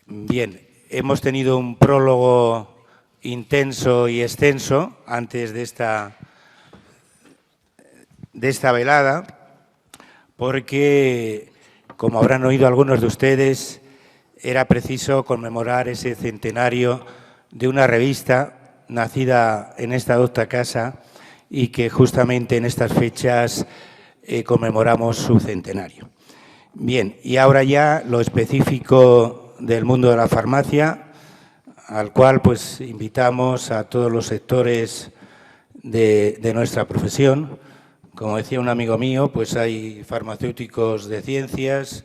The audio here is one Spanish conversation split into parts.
Bien, hemos tenido un prólogo intenso y extenso antes de esta velada, porque, como habrán oído algunos de ustedes, era preciso conmemorar ese centenario de una revista nacida en esta docta casa y que justamente en estas fechas conmemoramos su centenario. Bien, y ahora ya lo específico del mundo de la farmacia, al cual pues invitamos a todos los sectores de nuestra profesión. Como decía un amigo mío, pues hay farmacéuticos de ciencias,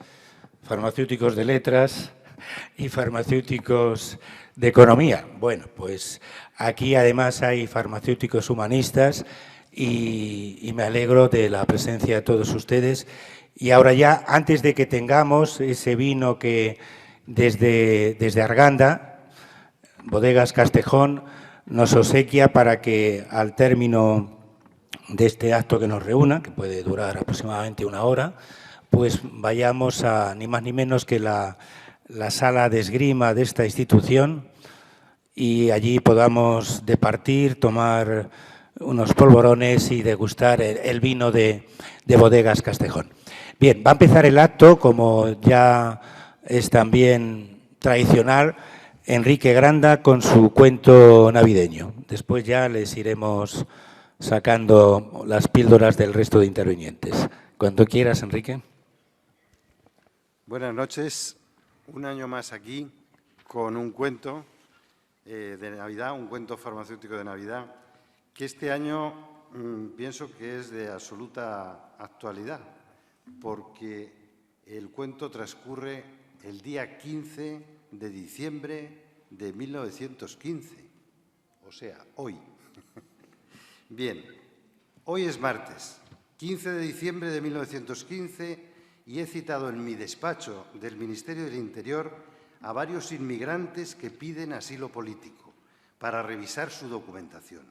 farmacéuticos de letras y farmacéuticos de economía. Bueno, pues aquí además hay farmacéuticos humanistas y me alegro de la presencia de todos ustedes. Y ahora ya, antes de que tengamos ese vino que desde Arganda, Bodegas Castejón, nos obsequia para que al término de este acto que nos reúna, que puede durar aproximadamente una hora, pues vayamos a ni más ni menos que la sala de esgrima de esta institución y allí podamos departir, tomar unos polvorones y degustar el vino de Bodegas Castejón. Bien, va a empezar el acto, como ya es también tradicional, Enrique Granda con su cuento navideño. Después ya les iremos sacando las píldoras del resto de intervinientes. Cuando quieras, Enrique. Buenas noches. Un año más aquí con un cuento de Navidad, un cuento farmacéutico de Navidad, que este año pienso que es de absoluta actualidad, porque el cuento transcurre el día 15 de diciembre de 1915, o sea, hoy. Bien, hoy es martes, 15 de diciembre de 1915, y he citado en mi despacho del Ministerio del Interior a varios inmigrantes que piden asilo político para revisar su documentación.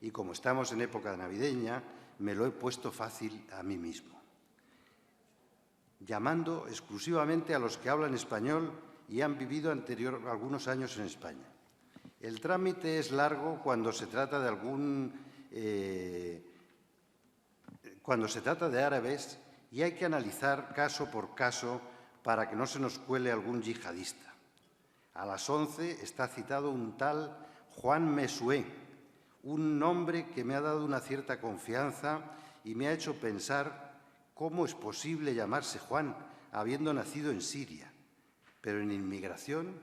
Y como estamos en época navideña, me lo he puesto fácil a mí mismo, llamando exclusivamente a los que hablan español y han vivido algunos años en España. El trámite es largo cuando se trata de árabes y hay que analizar caso por caso para que no se nos cuele algún yihadista. A las 11 está citado un tal Juan Mesue, un nombre que me ha dado una cierta confianza y me ha hecho pensar cómo es posible llamarse Juan habiendo nacido en Siria. Pero en inmigración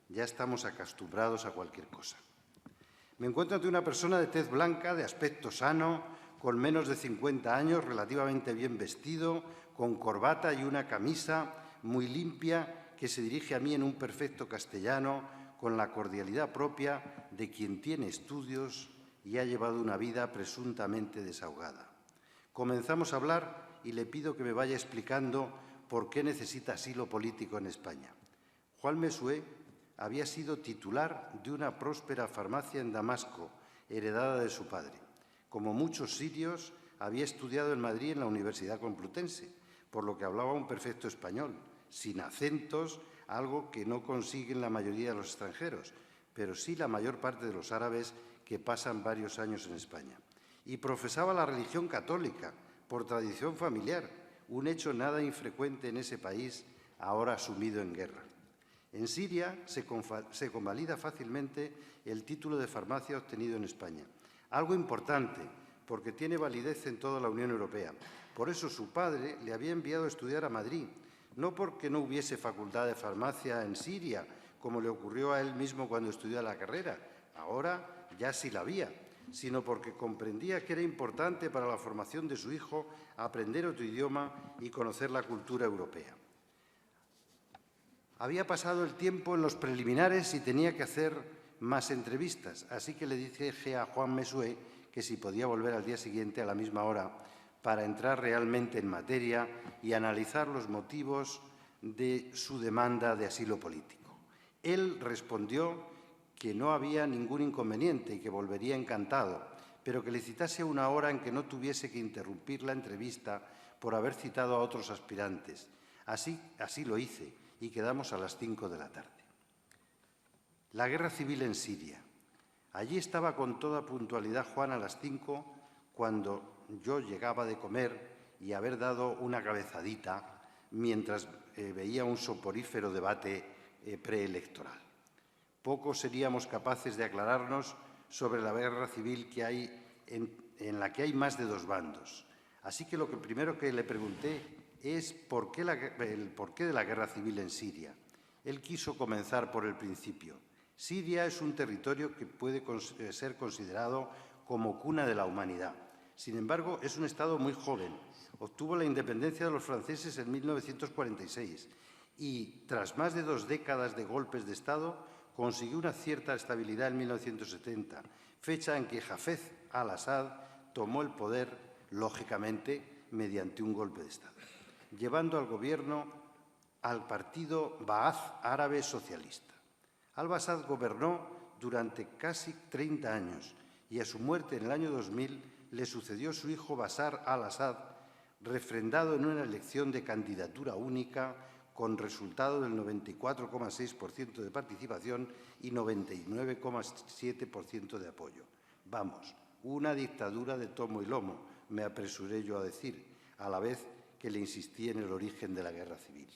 ya estamos acostumbrados a cualquier cosa. Me encuentro ante una persona de tez blanca, de aspecto sano, con menos de 50 años, relativamente bien vestido, con corbata y una camisa muy limpia, que se dirige a mí en un perfecto castellano, con la cordialidad propia de quien tiene estudios y ha llevado una vida presuntamente desahogada. Comenzamos a hablar y le pido que me vaya explicando por qué necesita asilo político en España. Juan Mesue había sido titular de una próspera farmacia en Damasco, heredada de su padre. Como muchos sirios, había estudiado en Madrid en la Universidad Complutense, por lo que hablaba un perfecto español, sin acentos, algo que no consiguen la mayoría de los extranjeros, pero sí la mayor parte de los árabes que pasan varios años en España. Y profesaba la religión católica, por tradición familiar, un hecho nada infrecuente en ese país ahora sumido en guerra. En Siria se convalida fácilmente el título de farmacia obtenido en España. Algo importante, porque tiene validez en toda la Unión Europea. Por eso su padre le había enviado a estudiar a Madrid, no porque no hubiese facultad de farmacia en Siria, como le ocurrió a él mismo cuando estudió la carrera. Ahora ya sí la había, sino porque comprendía que era importante para la formación de su hijo aprender otro idioma y conocer la cultura europea. Había pasado el tiempo en los preliminares y tenía que hacer más entrevistas, así que le dije a Juan Mesue que si podía volver al día siguiente a la misma hora para entrar realmente en materia y analizar los motivos de su demanda de asilo político. Él respondió que no había ningún inconveniente y que volvería encantado, pero que le citase una hora en que no tuviese que interrumpir la entrevista por haber citado a otros aspirantes. Así lo hice y quedamos a las 5 de la tarde. La guerra civil en Siria. Allí estaba con toda puntualidad Juan a las 5 cuando yo llegaba de comer y haber dado una cabezadita mientras veía un soporífero debate preelectoral. Pocos seríamos capaces de aclararnos sobre la guerra civil que hay en la que hay más de dos bandos. Así que lo primero que le pregunté es el porqué de la guerra civil en Siria. Él quiso comenzar por el principio. Siria es un territorio que puede ser considerado como cuna de la humanidad. Sin embargo, es un Estado muy joven. Obtuvo la independencia de los franceses en 1946 y, tras más de 2 décadas de golpes de Estado, consiguió una cierta estabilidad en 1970, fecha en que Hafez al-Assad tomó el poder, lógicamente, mediante un golpe de Estado, llevando al gobierno al partido Ba'ath Árabe Socialista. Al-Assad gobernó durante casi 30 años y a su muerte en el año 2000 le sucedió su hijo Bashar al-Assad, refrendado en una elección de candidatura única con resultado del 94,6% de participación y 99,7% de apoyo. Vamos, una dictadura de tomo y lomo, me apresuré yo a decir, a la vez que le insistí en el origen de la guerra civil.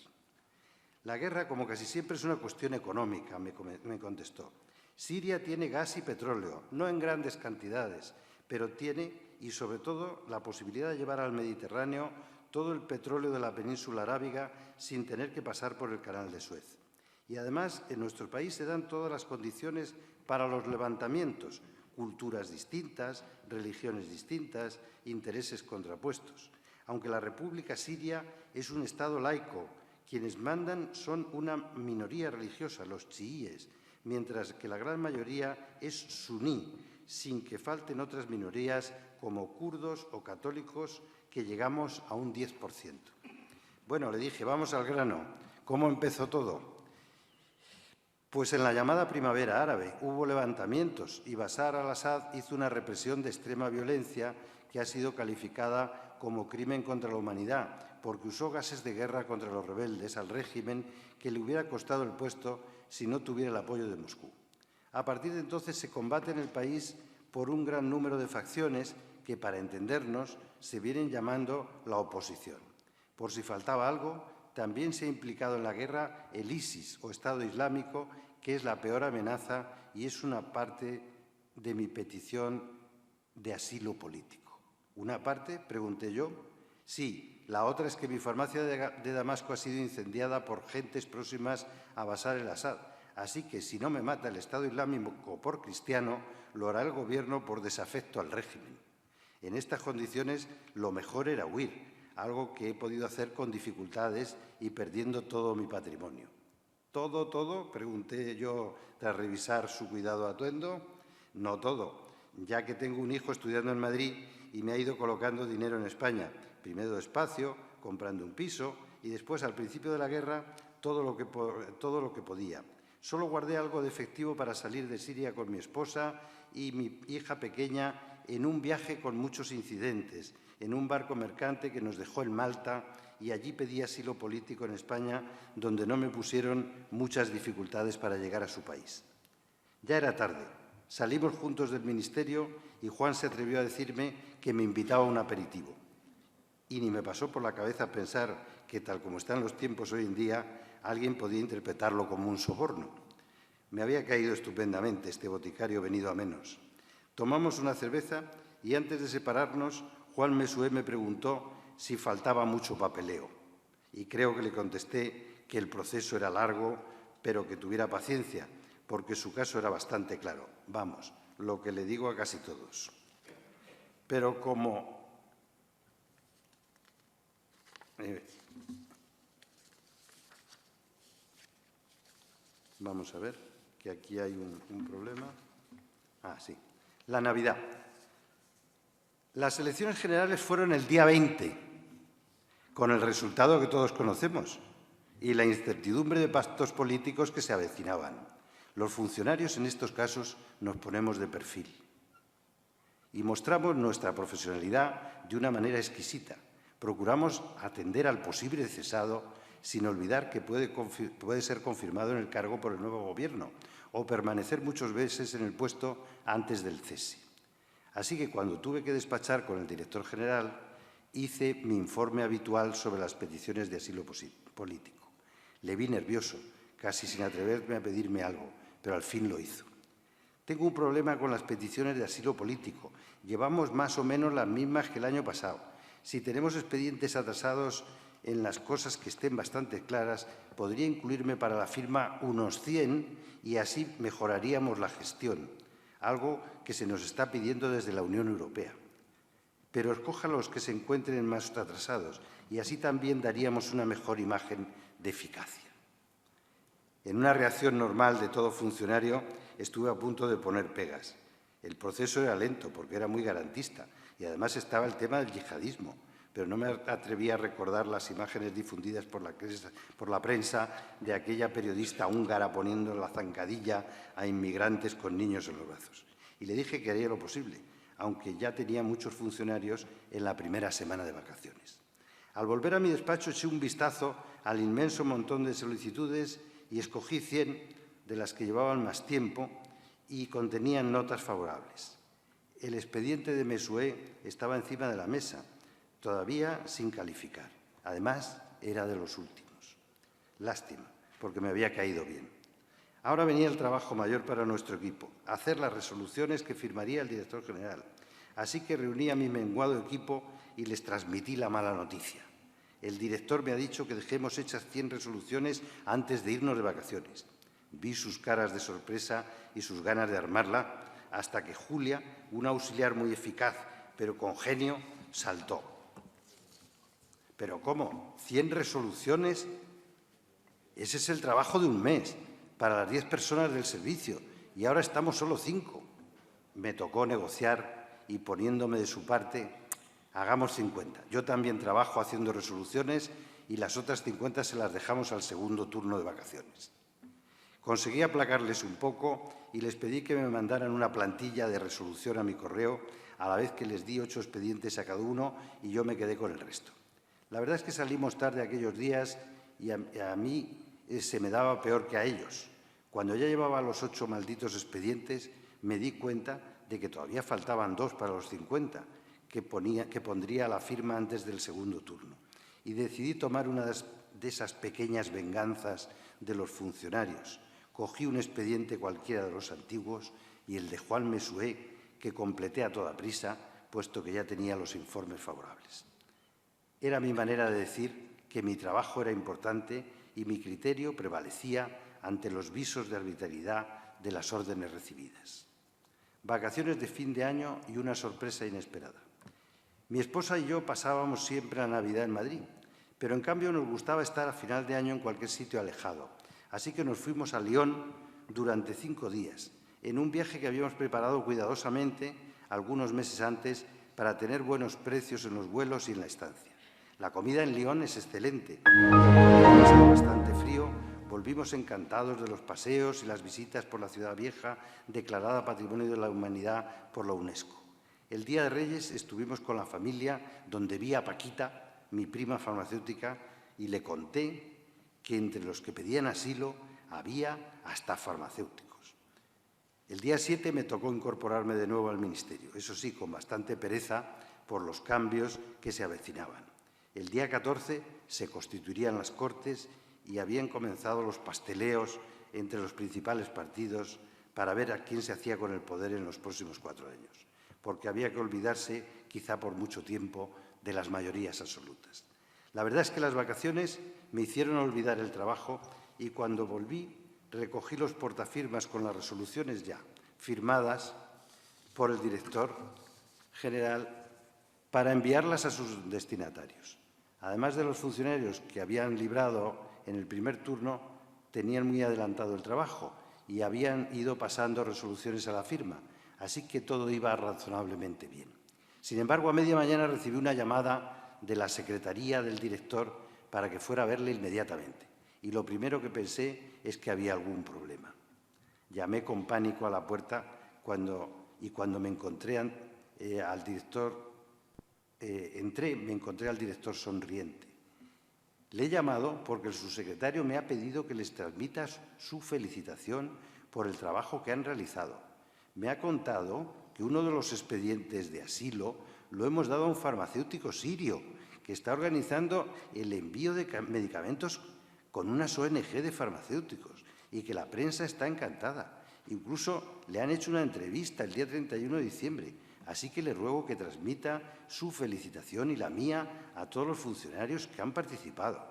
La guerra, como casi siempre, es una cuestión económica, me contestó. Siria tiene gas y petróleo, no en grandes cantidades, pero tiene, y sobre todo, la posibilidad de llevar al Mediterráneo todo el petróleo de la península arábiga sin tener que pasar por el Canal de Suez. Y además, en nuestro país se dan todas las condiciones para los levantamientos, culturas distintas, religiones distintas, intereses contrapuestos. Aunque la República Siria es un Estado laico, quienes mandan son una minoría religiosa, los chiíes, mientras que la gran mayoría es suní, sin que falten otras minorías como kurdos o católicos, que llegamos a un 10%. Bueno, le dije, vamos al grano. ¿Cómo empezó todo? Pues en la llamada primavera árabe hubo levantamientos y Bashar al-Assad hizo una represión de extrema violencia que ha sido calificada como crimen contra la humanidad, porque usó gases de guerra contra los rebeldes al régimen que le hubiera costado el puesto si no tuviera el apoyo de Moscú. A partir de entonces se combate en el país por un gran número de facciones que, para entendernos, se vienen llamando la oposición. Por si faltaba algo, también se ha implicado en la guerra el ISIS, o Estado Islámico, que es la peor amenaza y es una parte de mi petición de asilo político. ¿Una parte?, pregunté yo. Sí, la otra es que mi farmacia de Damasco ha sido incendiada por gentes próximas a Bashar al-Assad. Así que, si no me mata el Estado Islámico por cristiano, lo hará el Gobierno por desafecto al régimen. En estas condiciones, lo mejor era huir, algo que he podido hacer con dificultades y perdiendo todo mi patrimonio. ¿Todo? Pregunté yo tras revisar su cuidado atuendo. No todo, ya que tengo un hijo estudiando en Madrid y me ha ido colocando dinero en España. Primero despacio, comprando un piso y después, al principio de la guerra, todo lo que podía. Solo guardé algo de efectivo para salir de Siria con mi esposa y mi hija pequeña en un viaje con muchos incidentes, en un barco mercante que nos dejó en Malta, y allí pedí asilo político en España, donde no me pusieron muchas dificultades para llegar a su país. Ya era tarde. Salimos juntos del ministerio y Juan se atrevió a decirme que me invitaba a un aperitivo. Y ni me pasó por la cabeza pensar que, tal como están los tiempos hoy en día, alguien podía interpretarlo como un soborno. Me había caído estupendamente este boticario venido a menos. Tomamos una cerveza y, antes de separarnos, Juan Mesue me preguntó si faltaba mucho papeleo. Y creo que le contesté que el proceso era largo, pero que tuviera paciencia, porque su caso era bastante claro. Vamos, lo que le digo a casi todos. Pero como... Vamos a ver, que aquí hay un problema. Ah, sí. La Navidad. Las elecciones generales fueron el día 20, con el resultado que todos conocemos y la incertidumbre de pactos políticos que se avecinaban. Los funcionarios en estos casos nos ponemos de perfil y mostramos nuestra profesionalidad de una manera exquisita. Procuramos atender al posible cesado sin olvidar que puede ser confirmado en el cargo por el nuevo Gobierno o permanecer muchos meses en el puesto antes del cese. Así que cuando tuve que despachar con el director general, hice mi informe habitual sobre las peticiones de asilo político. Le vi nervioso, casi sin atreverme a pedirme algo, pero al fin lo hizo. Tengo un problema con las peticiones de asilo político. Llevamos más o menos las mismas que el año pasado. Si tenemos expedientes atrasados en las cosas que estén bastante claras, podría incluirme para la firma unos 100 y así mejoraríamos la gestión, algo que se nos está pidiendo desde la Unión Europea. Pero escoja los que se encuentren más atrasados y así también daríamos una mejor imagen de eficacia. En una reacción normal de todo funcionario, estuve a punto de poner pegas. El proceso era lento porque era muy garantista y además estaba el tema del yihadismo, pero no me atreví a recordar las imágenes difundidas por la prensa de aquella periodista húngara poniendo la zancadilla a inmigrantes con niños en los brazos. Y le dije que haría lo posible, aunque ya tenía muchos funcionarios en la primera semana de vacaciones. Al volver a mi despacho eché un vistazo al inmenso montón de solicitudes y escogí 100 de las que llevaban más tiempo y contenían notas favorables. El expediente de Mesue estaba encima de la mesa, todavía sin calificar. Además, era de los últimos. Lástima, porque me había caído bien. Ahora venía el trabajo mayor para nuestro equipo, hacer las resoluciones que firmaría el director general. Así que reuní a mi menguado equipo y les transmití la mala noticia. El director me ha dicho que dejemos hechas 100 resoluciones antes de irnos de vacaciones. Vi sus caras de sorpresa y sus ganas de armarla, hasta que Julia, una auxiliar muy eficaz, pero con genio, saltó. ¿Pero cómo? ¿100 resoluciones? Ese es el trabajo de un mes para las 10 personas del servicio y ahora estamos solo 5. Me tocó negociar y poniéndome de su parte, hagamos 50. Yo también trabajo haciendo resoluciones y las otras 50 se las dejamos al segundo turno de vacaciones. Conseguí aplacarles un poco y les pedí que me mandaran una plantilla de resolución a mi correo, a la vez que les di 8 expedientes a cada uno y yo me quedé con el resto. La verdad es que salimos tarde aquellos días y a mí se me daba peor que a ellos. Cuando ya llevaba los 8 malditos expedientes, me di cuenta de que todavía faltaban 2 para los 50, que pondría la firma antes del segundo turno. Y decidí tomar una de esas pequeñas venganzas de los funcionarios. Cogí un expediente cualquiera de los antiguos y el de Juan Mesue, que completé a toda prisa, puesto que ya tenía los informes favorables. Era mi manera de decir que mi trabajo era importante y mi criterio prevalecía ante los visos de arbitrariedad de las órdenes recibidas. Vacaciones de fin de año y una sorpresa inesperada. Mi esposa y yo pasábamos siempre la Navidad en Madrid, pero en cambio nos gustaba estar a final de año en cualquier sitio alejado. Así que nos fuimos a Lyon durante 5 días, en un viaje que habíamos preparado cuidadosamente algunos meses antes para tener buenos precios en los vuelos y en la estancia. La comida en Lyon es excelente. Estaba bastante frío, volvimos encantados de los paseos y las visitas por la ciudad vieja, declarada Patrimonio de la Humanidad por la UNESCO. El Día de Reyes estuvimos con la familia, donde vi a Paquita, mi prima farmacéutica, y le conté que entre los que pedían asilo había hasta farmacéuticos. El día 7 me tocó incorporarme de nuevo al Ministerio, eso sí, con bastante pereza por los cambios que se avecinaban. El día 14 se constituirían las Cortes y habían comenzado los pasteleos entre los principales partidos para ver a quién se hacía con el poder en los próximos 4 años, porque había que olvidarse, quizá por mucho tiempo, de las mayorías absolutas. La verdad es que las vacaciones me hicieron olvidar el trabajo y cuando volví recogí los portafirmas con las resoluciones ya firmadas por el director general para enviarlas a sus destinatarios. Además de los funcionarios que habían librado en el primer turno, tenían muy adelantado el trabajo y habían ido pasando resoluciones a la firma, así que todo iba razonablemente bien. Sin embargo, a media mañana recibí una llamada de la secretaría del director para que fuera a verle inmediatamente. Y lo primero que pensé es que había algún problema. Llamé con pánico a la puerta y cuando me encontré al director, me encontré al director sonriente. Le he llamado porque el subsecretario me ha pedido que les transmita su felicitación por el trabajo que han realizado. Me ha contado que uno de los expedientes de asilo lo hemos dado a un farmacéutico sirio que está organizando el envío de medicamentos con unas ONG de farmacéuticos y que la prensa está encantada. Incluso le han hecho una entrevista el día 31 de diciembre, así que le ruego que transmita su felicitación y la mía a todos los funcionarios que han participado.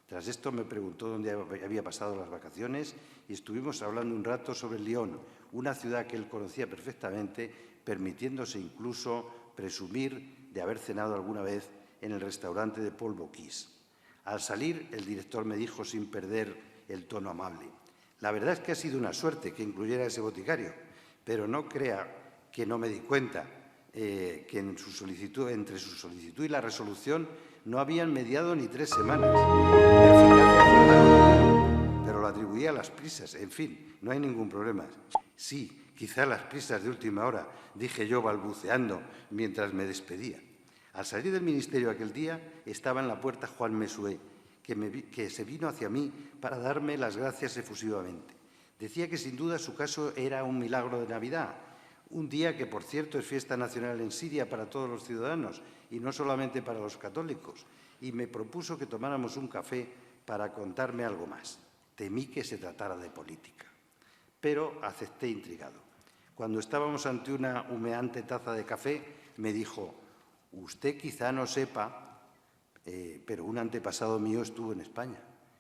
Tras esto me preguntó dónde había pasado las vacaciones y estuvimos hablando un rato sobre Lyon, una ciudad que él conocía perfectamente, permitiéndose incluso presumir de haber cenado alguna vez en el restaurante de Paul Bocuse. Al salir, el director me dijo sin perder el tono amable: la verdad es que ha sido una suerte que incluyera ese boticario, pero no crea que no me di cuenta que entre su solicitud y la resolución no habían mediado ni 3 semanas. Pero lo atribuía a las prisas. En fin, no hay ningún problema. Sí, quizá las prisas de última hora, dije yo balbuceando mientras me despedía. Al salir del ministerio aquel día, estaba en la puerta Juan Messué, que se vino hacia mí para darme las gracias efusivamente. Decía que sin duda su caso era un milagro de Navidad, un día que, por cierto, es fiesta nacional en Siria para todos los ciudadanos y no solamente para los católicos, y me propuso que tomáramos un café para contarme algo más. Temí que se tratara de política, pero acepté intrigado. Cuando estábamos ante una humeante taza de café, me dijo: usted quizá no sepa, pero un antepasado mío estuvo en España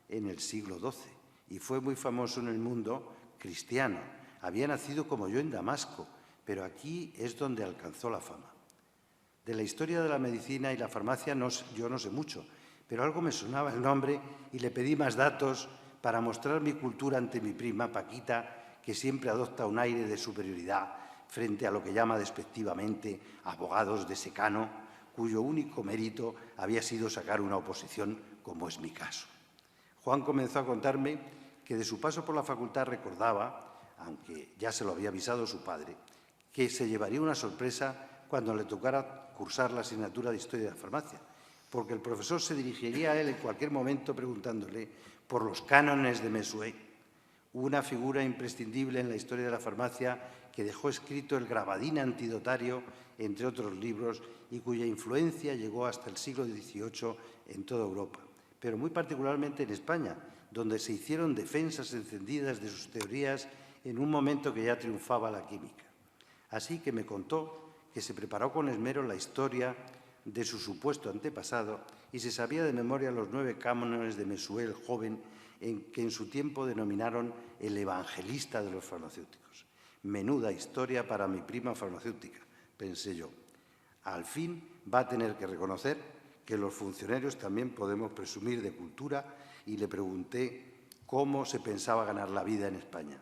en el siglo XII y fue muy famoso en el mundo cristiano. Había nacido como yo en Damasco, pero aquí es donde alcanzó la fama. De la historia de la medicina y la farmacia yo no sé mucho, pero algo me sonaba el nombre y le pedí más datos para mostrar mi cultura ante mi prima Paquita, que siempre adopta un aire de superioridad frente a lo que llama despectivamente abogados de secano, cuyo único mérito había sido sacar una oposición, como es mi caso. Juan comenzó a contarme que de su paso por la facultad recordaba, aunque ya se lo había avisado su padre, que se llevaría una sorpresa cuando le tocara cursar la asignatura de Historia de la Farmacia, porque el profesor se dirigiría a él en cualquier momento preguntándole por los cánones de Messué, una figura imprescindible en la historia de la farmacia que dejó escrito el Gravadín Antidotario, entre otros libros, y cuya influencia llegó hasta el siglo XVIII en toda Europa, pero muy particularmente en España, donde se hicieron defensas encendidas de sus teorías en un momento que ya triunfaba la química. Así que me contó que se preparó con esmero la historia de su supuesto antepasado y se sabía de memoria los 9 cánones de Messué el joven, que en su tiempo denominaron el evangelista de los farmacéuticos. Menuda historia para mi prima farmacéutica, pensé yo. Al fin va a tener que reconocer que los funcionarios también podemos presumir de cultura y le pregunté cómo se pensaba ganar la vida en España.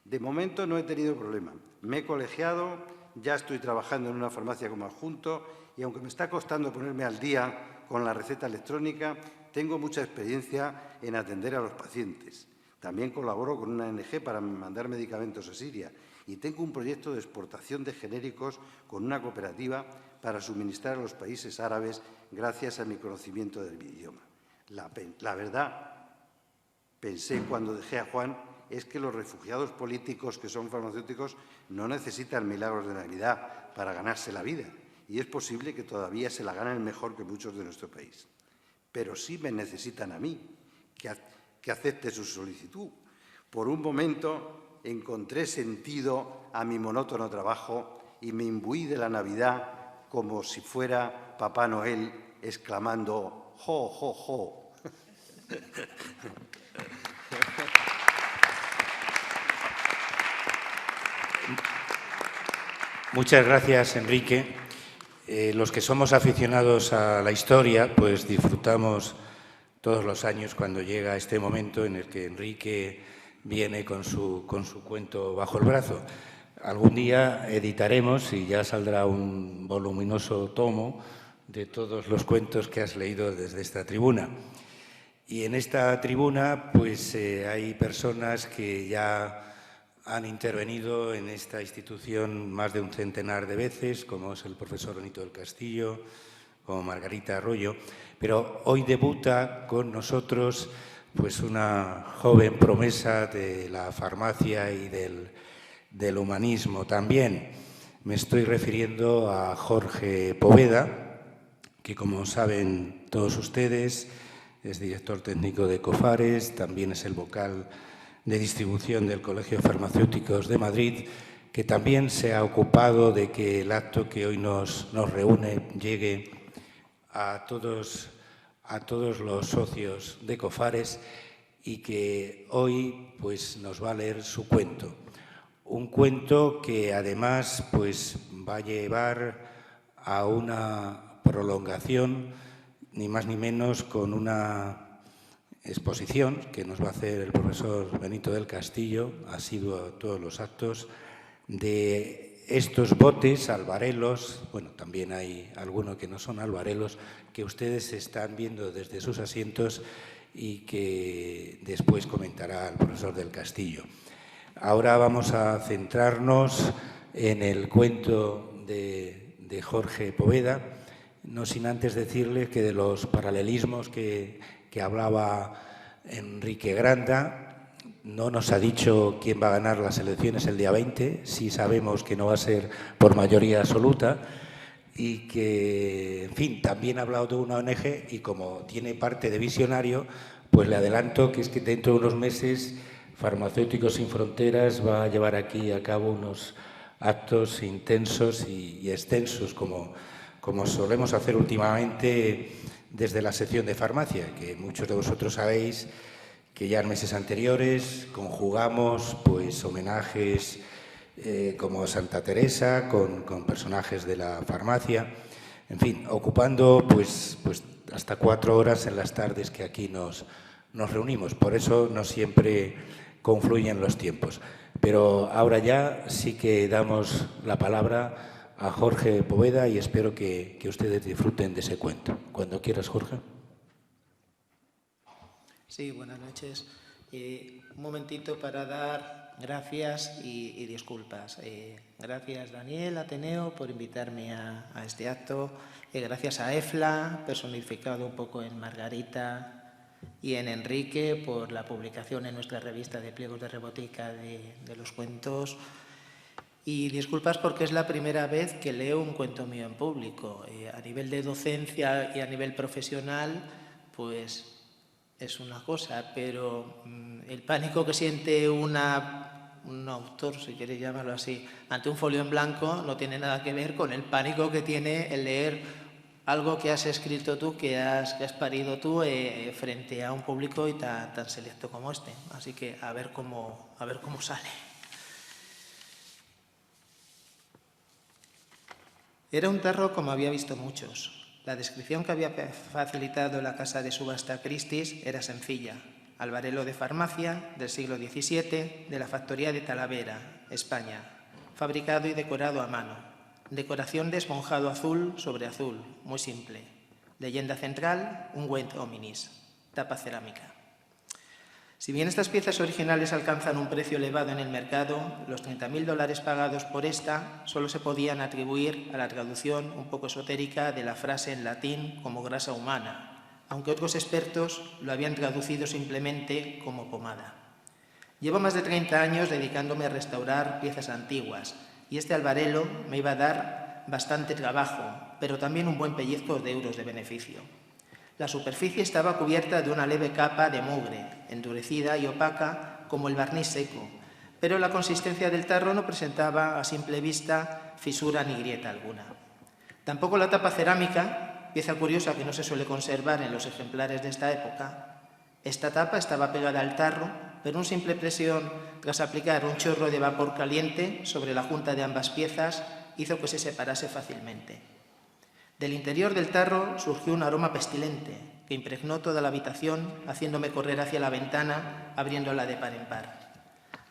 De momento no he tenido problema. Me he colegiado, ya estoy trabajando en una farmacia como adjunto y aunque me está costando ponerme al día con la receta electrónica, tengo mucha experiencia en atender a los pacientes. También colaboro con una ONG para mandar medicamentos a Siria y tengo un proyecto de exportación de genéricos con una cooperativa para suministrar a los países árabes gracias a mi conocimiento del idioma. La verdad, pensé cuando dejé a Juan, es que los refugiados políticos que son farmacéuticos no necesitan milagros de Navidad para ganarse la vida y es posible que todavía se la ganen mejor que muchos de nuestro país. Pero sí me necesitan a mí, que acepte su solicitud. Por un momento encontré sentido a mi monótono trabajo y me imbuí de la Navidad como si fuera Papá Noel exclamando «Jo, jo, jo». Muchas gracias, Enrique. Los que somos aficionados a la historia, pues disfrutamos todos los años cuando llega este momento en el que Enrique viene con su cuento bajo el brazo. Algún día editaremos y ya saldrá un voluminoso tomo de todos los cuentos que has leído desde esta tribuna. Y en esta tribuna pues hay personas que ya han intervenido en esta institución más de un centenar de veces, como es el profesor Benito del Castillo, como Margarita Arroyo, pero hoy debuta con nosotros pues una joven promesa de la farmacia y del humanismo también. Me estoy refiriendo a Jorge Poveda, que como saben todos ustedes es director técnico de Cofares, también es el vocal de distribución del Colegio de Farmacéuticos de Madrid, que también se ha ocupado de que el acto que hoy nos reúne llegue a todos los socios de Cofares y que hoy pues, nos va a leer su cuento. Un cuento que además pues, va a llevar a una prolongación, ni más ni menos, con una exposición que nos va a hacer el profesor Benito del Castillo, asiduo a todos los actos, de estos botes albarelos, bueno, también hay algunos que no son albarelos, que ustedes están viendo desde sus asientos y que después comentará el profesor del Castillo. Ahora vamos a centrarnos en el cuento de Jorge Poveda, no sin antes decirles que de los paralelismos que hablaba Enrique Granda, no nos ha dicho quién va a ganar las elecciones el día 20, sí sabemos que no va a ser por mayoría absoluta y que, en fin, también ha hablado de una ONG y como tiene parte de visionario, pues le adelanto que es que dentro de unos meses Farmacéuticos Sin Fronteras va a llevar aquí a cabo unos actos intensos y extensos como solemos hacer últimamente desde la sección de farmacia, que muchos de vosotros sabéis que ya en meses anteriores conjugamos pues, homenajes como Santa Teresa con personajes de la farmacia, en fin, ocupando pues hasta 4 horas en las tardes que aquí nos reunimos. Por eso no siempre confluyen los tiempos. Pero ahora ya sí que damos la palabra a Jorge Poveda y espero que ustedes disfruten de ese cuento. Cuando quieras, Jorge. Sí, buenas noches. Un momentito para dar gracias y disculpas. Gracias, Daniel Ateneo, por invitarme a este acto. Gracias a EFLA, personificado un poco en Margarita, y en Enrique, por la publicación en nuestra revista de pliegos de robótica de los cuentos. Y disculpas porque es la primera vez que leo un cuento mío en público. A nivel de docencia y a nivel profesional, pues es una cosa, pero el pánico que siente un autor, si queréis llamarlo así, ante un folio en blanco no tiene nada que ver con el pánico que tiene el leer algo que has escrito tú, que has parido tú frente a un público y tan selecto como este. Así que a ver cómo sale. Era un tarro como había visto muchos. La descripción que había facilitado la casa de subasta Christie's era sencilla. Albarelo de farmacia del siglo XVII de la factoría de Talavera, España. Fabricado y decorado a mano. Decoración de esponjado azul sobre azul, muy simple. Leyenda central, ungüent hominis. Tapa cerámica. Si bien estas piezas originales alcanzan un precio elevado en el mercado, los $30.000 pagados por esta solo se podían atribuir a la traducción un poco esotérica de la frase en latín como grasa humana, aunque otros expertos lo habían traducido simplemente como pomada. Llevo más de 30 años dedicándome a restaurar piezas antiguas y este albarelo me iba a dar bastante trabajo, pero también un buen pellizco de euros de beneficio. La superficie estaba cubierta de una leve capa de mugre, endurecida y opaca como el barniz seco, pero la consistencia del tarro no presentaba a simple vista fisura ni grieta alguna. Tampoco la tapa cerámica, pieza curiosa que no se suele conservar en los ejemplares de esta época. Esta tapa estaba pegada al tarro, pero una simple presión tras aplicar un chorro de vapor caliente sobre la junta de ambas piezas hizo que se separase fácilmente. Del interior del tarro surgió un aroma pestilente que impregnó toda la habitación, haciéndome correr hacia la ventana, abriéndola de par en par.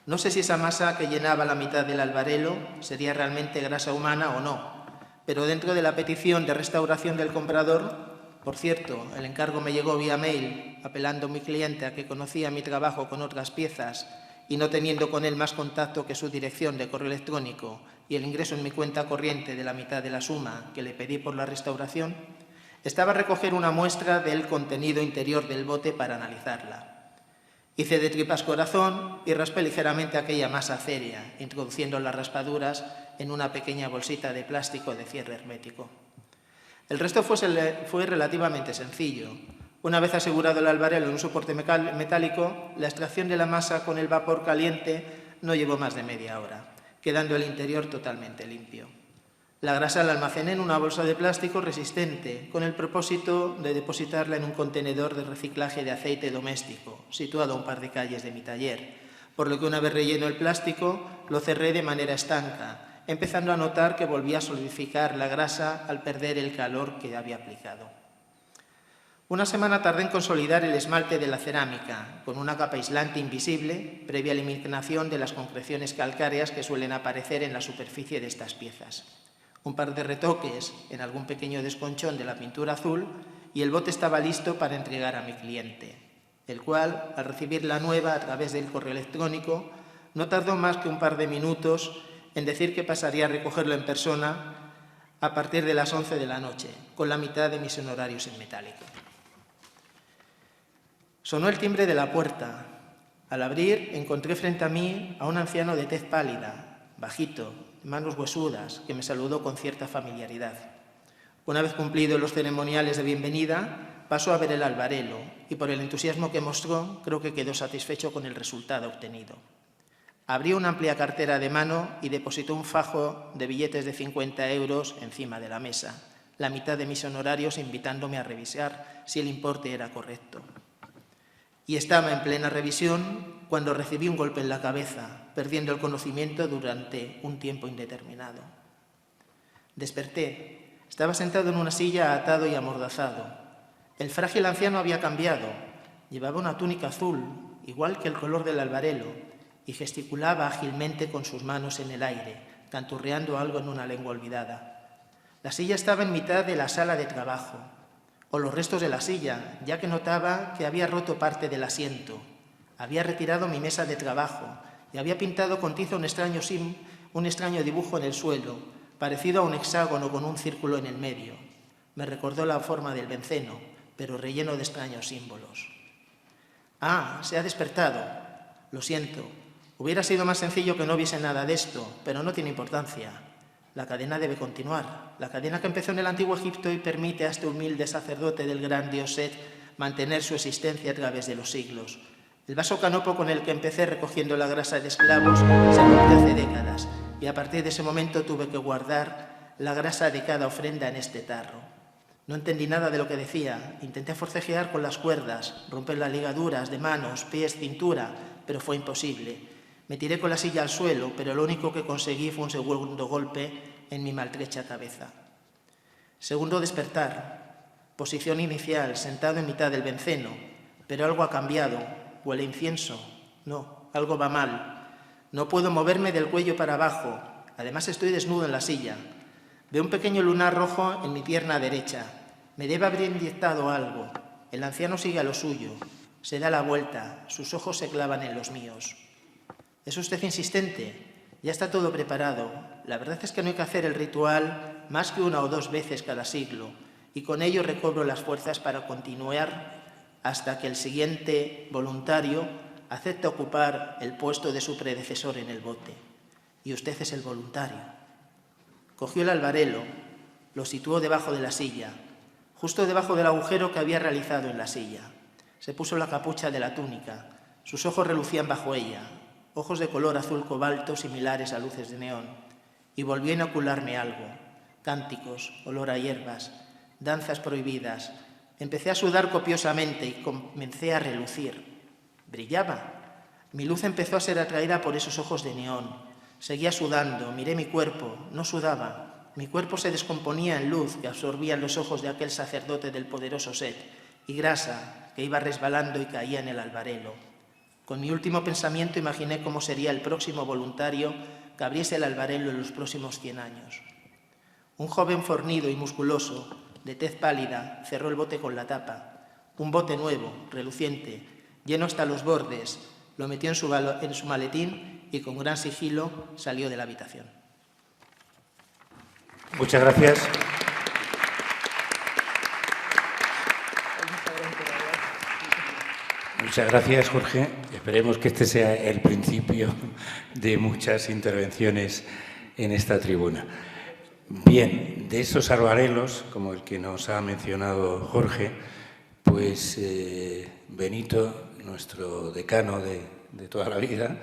No sé si esa masa que llenaba la mitad del albarelo sería realmente grasa humana o no, pero dentro de la petición de restauración del comprador, por cierto, el encargo me llegó vía mail, apelando a mi cliente a que conocía mi trabajo con otras piezas y no teniendo con él más contacto que su dirección de correo electrónico y el ingreso en mi cuenta corriente de la mitad de la suma que le pedí por la restauración, estaba a recoger una muestra del contenido interior del bote para analizarla. Hice de tripas corazón y raspé ligeramente aquella masa acérea, introduciendo las raspaduras en una pequeña bolsita de plástico de cierre hermético. El resto fue relativamente sencillo. Una vez asegurado el albarelo en un soporte metálico, la extracción de la masa con el vapor caliente no llevó más de media hora, quedando el interior totalmente limpio. La grasa la almacené en una bolsa de plástico resistente, con el propósito de depositarla en un contenedor de reciclaje de aceite doméstico, situado a un par de calles de mi taller, por lo que una vez relleno el plástico, lo cerré de manera estanca, empezando a notar que volvía a solidificar la grasa al perder el calor que había aplicado. Una semana tardé en consolidar el esmalte de la cerámica, con una capa aislante invisible, previa eliminación de las concreciones calcáreas que suelen aparecer en la superficie de estas piezas. Un par de retoques en algún pequeño desconchón de la pintura azul y el bote estaba listo para entregar a mi cliente, el cual, al recibir la nueva a través del correo electrónico, no tardó más que un par de minutos en decir que pasaría a recogerlo en persona a partir de las 11 de la noche, con la mitad de mis honorarios en metálico. Sonó el timbre de la puerta. Al abrir, encontré frente a mí a un anciano de tez pálida, bajito, manos huesudas, que me saludó con cierta familiaridad. Una vez cumplidos los ceremoniales de bienvenida, pasó a ver el albarelo y, por el entusiasmo que mostró, creo que quedó satisfecho con el resultado obtenido. Abrió una amplia cartera de mano y depositó un fajo de billetes de 50 euros encima de la mesa, la mitad de mis honorarios, invitándome a revisar si el importe era correcto. Y estaba en plena revisión cuando recibí un golpe en la cabeza, perdiendo el conocimiento durante un tiempo indeterminado. Desperté. Estaba sentado en una silla, atado y amordazado. El frágil anciano había cambiado. Llevaba una túnica azul, igual que el color del albarelo, y gesticulaba ágilmente con sus manos en el aire, canturreando algo en una lengua olvidada. La silla estaba en mitad de la sala de trabajo, o los restos de la silla, ya que notaba que había roto parte del asiento. Había retirado mi mesa de trabajo y había pintado con tiza un extraño dibujo en el suelo, parecido a un hexágono con un círculo en el medio. Me recordó la forma del benceno, pero relleno de extraños símbolos. «Ah, se ha despertado. Lo siento. Hubiera sido más sencillo que no hubiese nada de esto, pero no tiene importancia. La cadena debe continuar. La cadena que empezó en el Antiguo Egipto y permite a este humilde sacerdote del gran dios Set mantener su existencia a través de los siglos. El vaso canopo con el que empecé recogiendo la grasa de esclavos se rompió hace décadas y a partir de ese momento tuve que guardar la grasa de cada ofrenda en este tarro. No entendí nada de lo que decía. Intenté forcejear con las cuerdas, romper las ligaduras de manos, pies, cintura, pero fue imposible. Me tiré con la silla al suelo, pero lo único que conseguí fue un segundo golpe en mi maltrecha cabeza. Segundo despertar. Posición inicial, sentado en mitad del benceno, pero algo ha cambiado. ¿Huele incienso? No, algo va mal. No puedo moverme del cuello para abajo. Además estoy desnudo en la silla. Veo un pequeño lunar rojo en mi pierna derecha. Me debe haber inyectado algo. El anciano sigue a lo suyo. Se da la vuelta. Sus ojos se clavan en los míos. ¿Es usted insistente? Ya está todo preparado. La verdad es que no hay que hacer el ritual más que 1 o 2 veces cada siglo, y con ello recobro las fuerzas para continuar hasta que el siguiente voluntario acepte ocupar el puesto de su predecesor en el bote. Y usted es el voluntario. Cogió el albarelo, lo situó debajo de la silla, justo debajo del agujero que había realizado en la silla. Se puso la capucha de la túnica. Sus ojos relucían bajo ella, ojos de color azul cobalto similares a luces de neón, y volvió a inocularme algo: cánticos, olor a hierbas, danzas prohibidas. Empecé a sudar copiosamente y comencé a relucir. Brillaba. Mi luz empezó a ser atraída por esos ojos de neón. Seguía sudando, miré mi cuerpo, no sudaba. Mi cuerpo se descomponía en luz que absorbían los ojos de aquel sacerdote del poderoso Set, y grasa que iba resbalando y caía en el albarelo. Con mi último pensamiento imaginé cómo sería el próximo voluntario que abriese el albarelo en los próximos 100 años. Un joven fornido y musculoso, de tez pálida, cerró el bote con la tapa. Un bote nuevo, reluciente, lleno hasta los bordes, lo metió en su maletín y con gran sigilo salió de la habitación. Muchas gracias. Muchas gracias, Jorge. Esperemos que este sea el principio de muchas intervenciones en esta tribuna. Bien, de esos arbarelos, como el que nos ha mencionado Jorge, pues Benito, nuestro decano de toda la vida,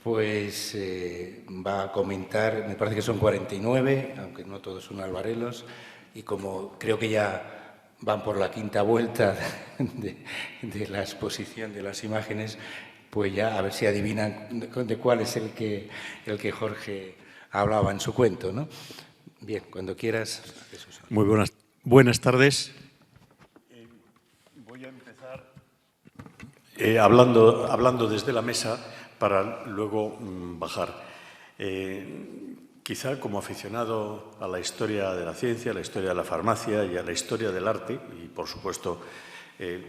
pues va a comentar, me parece que son 49, aunque no todos son albarelos, y como creo que ya van por la quinta vuelta de la exposición de las imágenes, pues ya a ver si adivinan de cuál es el que Jorge hablaba en su cuento, ¿no? Bien, cuando quieras. Muy buenas tardes. Voy a empezar hablando desde la mesa para luego bajar. Quizá como aficionado a la historia de la ciencia, a la historia de la farmacia y a la historia del arte, y por supuesto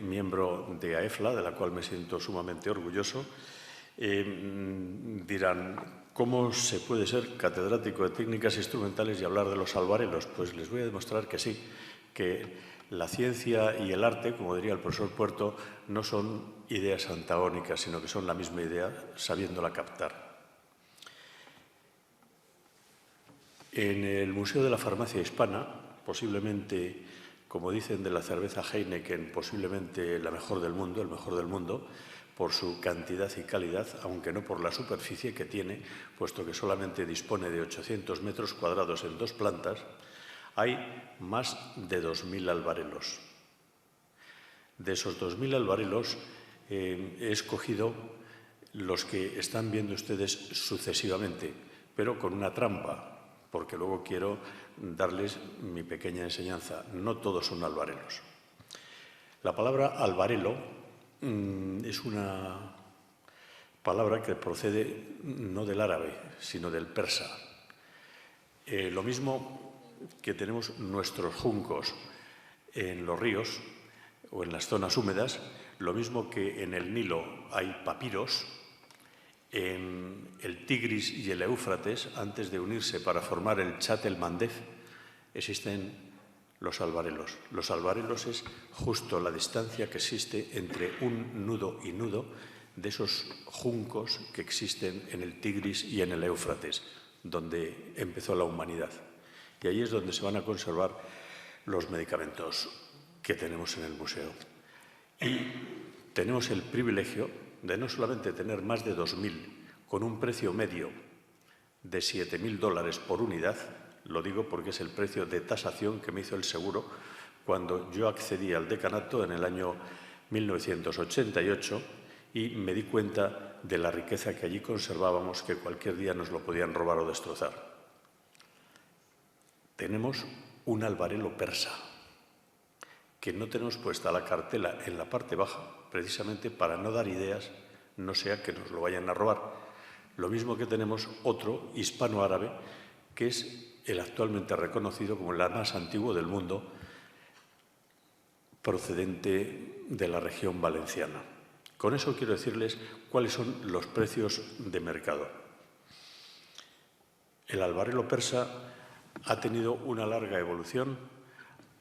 miembro de AEFLA, de la cual me siento sumamente orgulloso, dirán, ¿cómo se puede ser catedrático de técnicas instrumentales y hablar de los albarelos? Pues les voy a demostrar que sí, que la ciencia y el arte, como diría el profesor Puerto, no son ideas antagónicas, sino que son la misma idea sabiéndola captar. En el Museo de la Farmacia Hispana, posiblemente, como dicen de la cerveza Heineken, posiblemente la mejor del mundo, el mejor del mundo, por su cantidad y calidad, aunque no por la superficie que tiene, puesto que solamente dispone de 800 metros cuadrados en 2 plantas, hay más de 2.000 albarelos. De esos 2.000 albarelos he escogido los que están viendo ustedes sucesivamente, pero con una trampa, porque luego quiero darles mi pequeña enseñanza. No todos son albarelos. La palabra albarelo es una palabra que procede no del árabe, sino del persa. Lo mismo que tenemos nuestros juncos en los ríos o en las zonas húmedas, lo mismo que en el Nilo hay papiros, en el Tigris y el Éufrates, antes de unirse para formar el Chat el Mandeb, existen los albarelos. Los albarelos es justo la distancia que existe entre un nudo y nudo de esos juncos que existen en el Tigris y en el Éufrates, donde empezó la humanidad. Y ahí es donde se van a conservar los medicamentos que tenemos en el museo. Y tenemos el privilegio de no solamente tener más de 2.000, con un precio medio de $7.000 por unidad, lo digo porque es el precio de tasación que me hizo el seguro cuando yo accedí al decanato en el año 1988 y me di cuenta de la riqueza que allí conservábamos, que cualquier día nos lo podían robar o destrozar. Tenemos un albarelo persa, que no tenemos puesta la cartela en la parte baja, precisamente para no dar ideas, no sea que nos lo vayan a robar. Lo mismo que tenemos otro hispano-árabe, que es el actualmente reconocido como el más antiguo del mundo, procedente de la región valenciana. Con eso quiero decirles cuáles son los precios de mercado. El albarelo persa ha tenido una larga evolución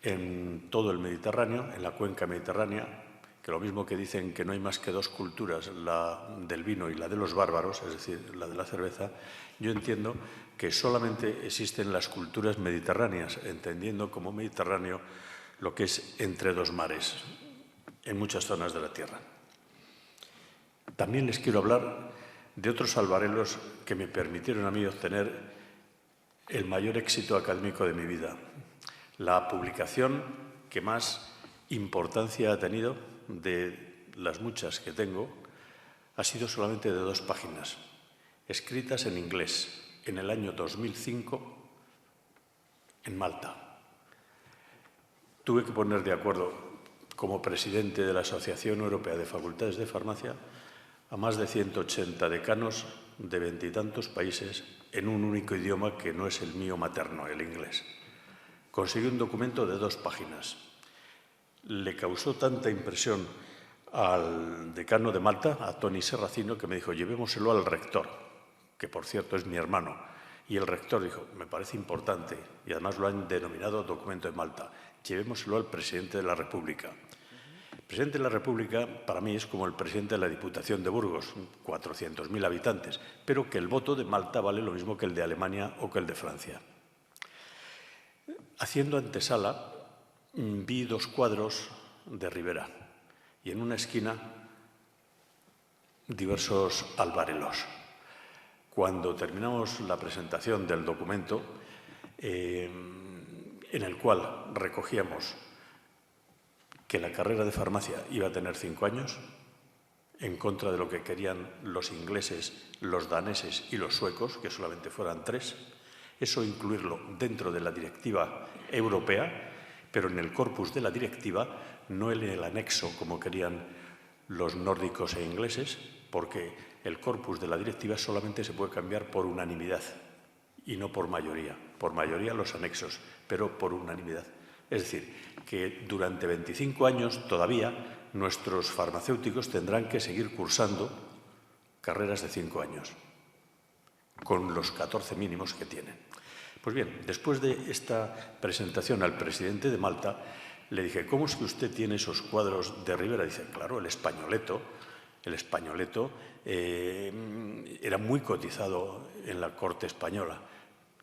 en todo el Mediterráneo, en la cuenca mediterránea, que lo mismo que dicen que no hay más que 2 culturas, la del vino y la de los bárbaros, es decir, la de la cerveza, yo entiendo que solamente existen las culturas mediterráneas, entendiendo como Mediterráneo lo que es entre 2 mares, en muchas zonas de la Tierra. También les quiero hablar de otros albarelos que me permitieron a mí obtener el mayor éxito académico de mi vida. La publicación que más importancia ha tenido de las muchas que tengo ha sido solamente de 2 páginas, escritas en inglés en el año 2005 en Malta. Tuve que poner de acuerdo, como presidente de la Asociación Europea de Facultades de Farmacia, a más de 180 decanos de 20 y tantos países en un único idioma que no es el mío materno, el inglés. Conseguí un documento de 2 páginas. Le causó tanta impresión al decano de Malta, a Tony Serracino, que me dijo, llevémoselo al rector, que por cierto es mi hermano. Y el rector dijo, me parece importante, y además lo han denominado documento de Malta, llevémoselo al presidente de la República. presidente de la República, para mí, es como el presidente de la Diputación de Burgos, 400.000 habitantes, pero que el voto de Malta vale lo mismo que el de Alemania o que el de Francia. Haciendo antesala, vi 2 cuadros de Rivera y en una esquina diversos albarelos. Cuando terminamos la presentación del documento, en el cual recogíamos que la carrera de farmacia iba a tener 5 años, en contra de lo que querían los ingleses, los daneses y los suecos, que solamente fueran 3, eso incluirlo dentro de la directiva europea, pero en el corpus de la directiva, no en el anexo como querían los nórdicos e ingleses, porque el corpus de la directiva solamente se puede cambiar por unanimidad y no por mayoría. Por mayoría los anexos, pero por unanimidad. Es decir, que durante 25 años todavía nuestros farmacéuticos tendrán que seguir cursando carreras de 5 años, con los 14 mínimos que tienen. Pues bien, después de esta presentación al presidente de Malta, le dije, ¿cómo es que usted tiene esos cuadros de Rivera? Dice, claro, el Españoleto era muy cotizado en la corte española.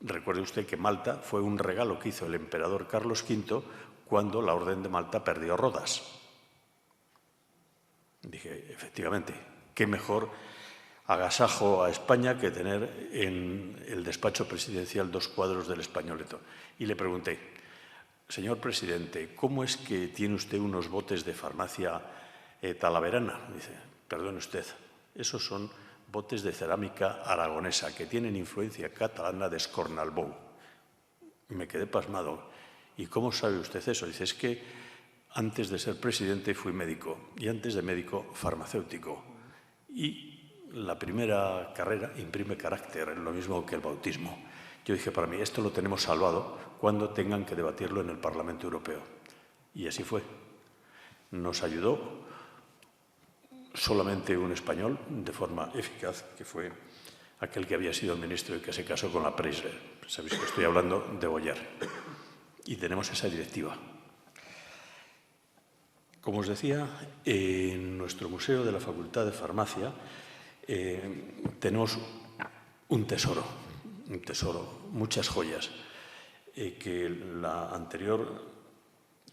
Recuerde usted que Malta fue un regalo que hizo el emperador Carlos V cuando la Orden de Malta perdió Rodas. Dije, efectivamente, qué mejor agasajo a España que tener en el despacho presidencial 2 cuadros del Españoleto. Y le pregunté, señor presidente, ¿cómo es que tiene usted unos botes de farmacia talaverana? Dice, perdone usted, esos son botes de cerámica aragonesa que tienen influencia catalana de Escornalbou. Me quedé pasmado. ¿Y cómo sabe usted eso? Dice, es que antes de ser presidente fui médico y antes de médico farmacéutico. Y la primera carrera imprime carácter, lo mismo que el bautismo. Yo dije, para mí, esto lo tenemos salvado cuando tengan que debatirlo en el Parlamento Europeo. Y así fue. Nos ayudó solamente un español, de forma eficaz, que fue aquel que había sido el ministro y que se casó con la Preisler. Sabéis que estoy hablando de Boyer. Y tenemos esa directiva. Como os decía, en nuestro museo de la Facultad de Farmacia tenemos un tesoro, muchas joyas, que la anterior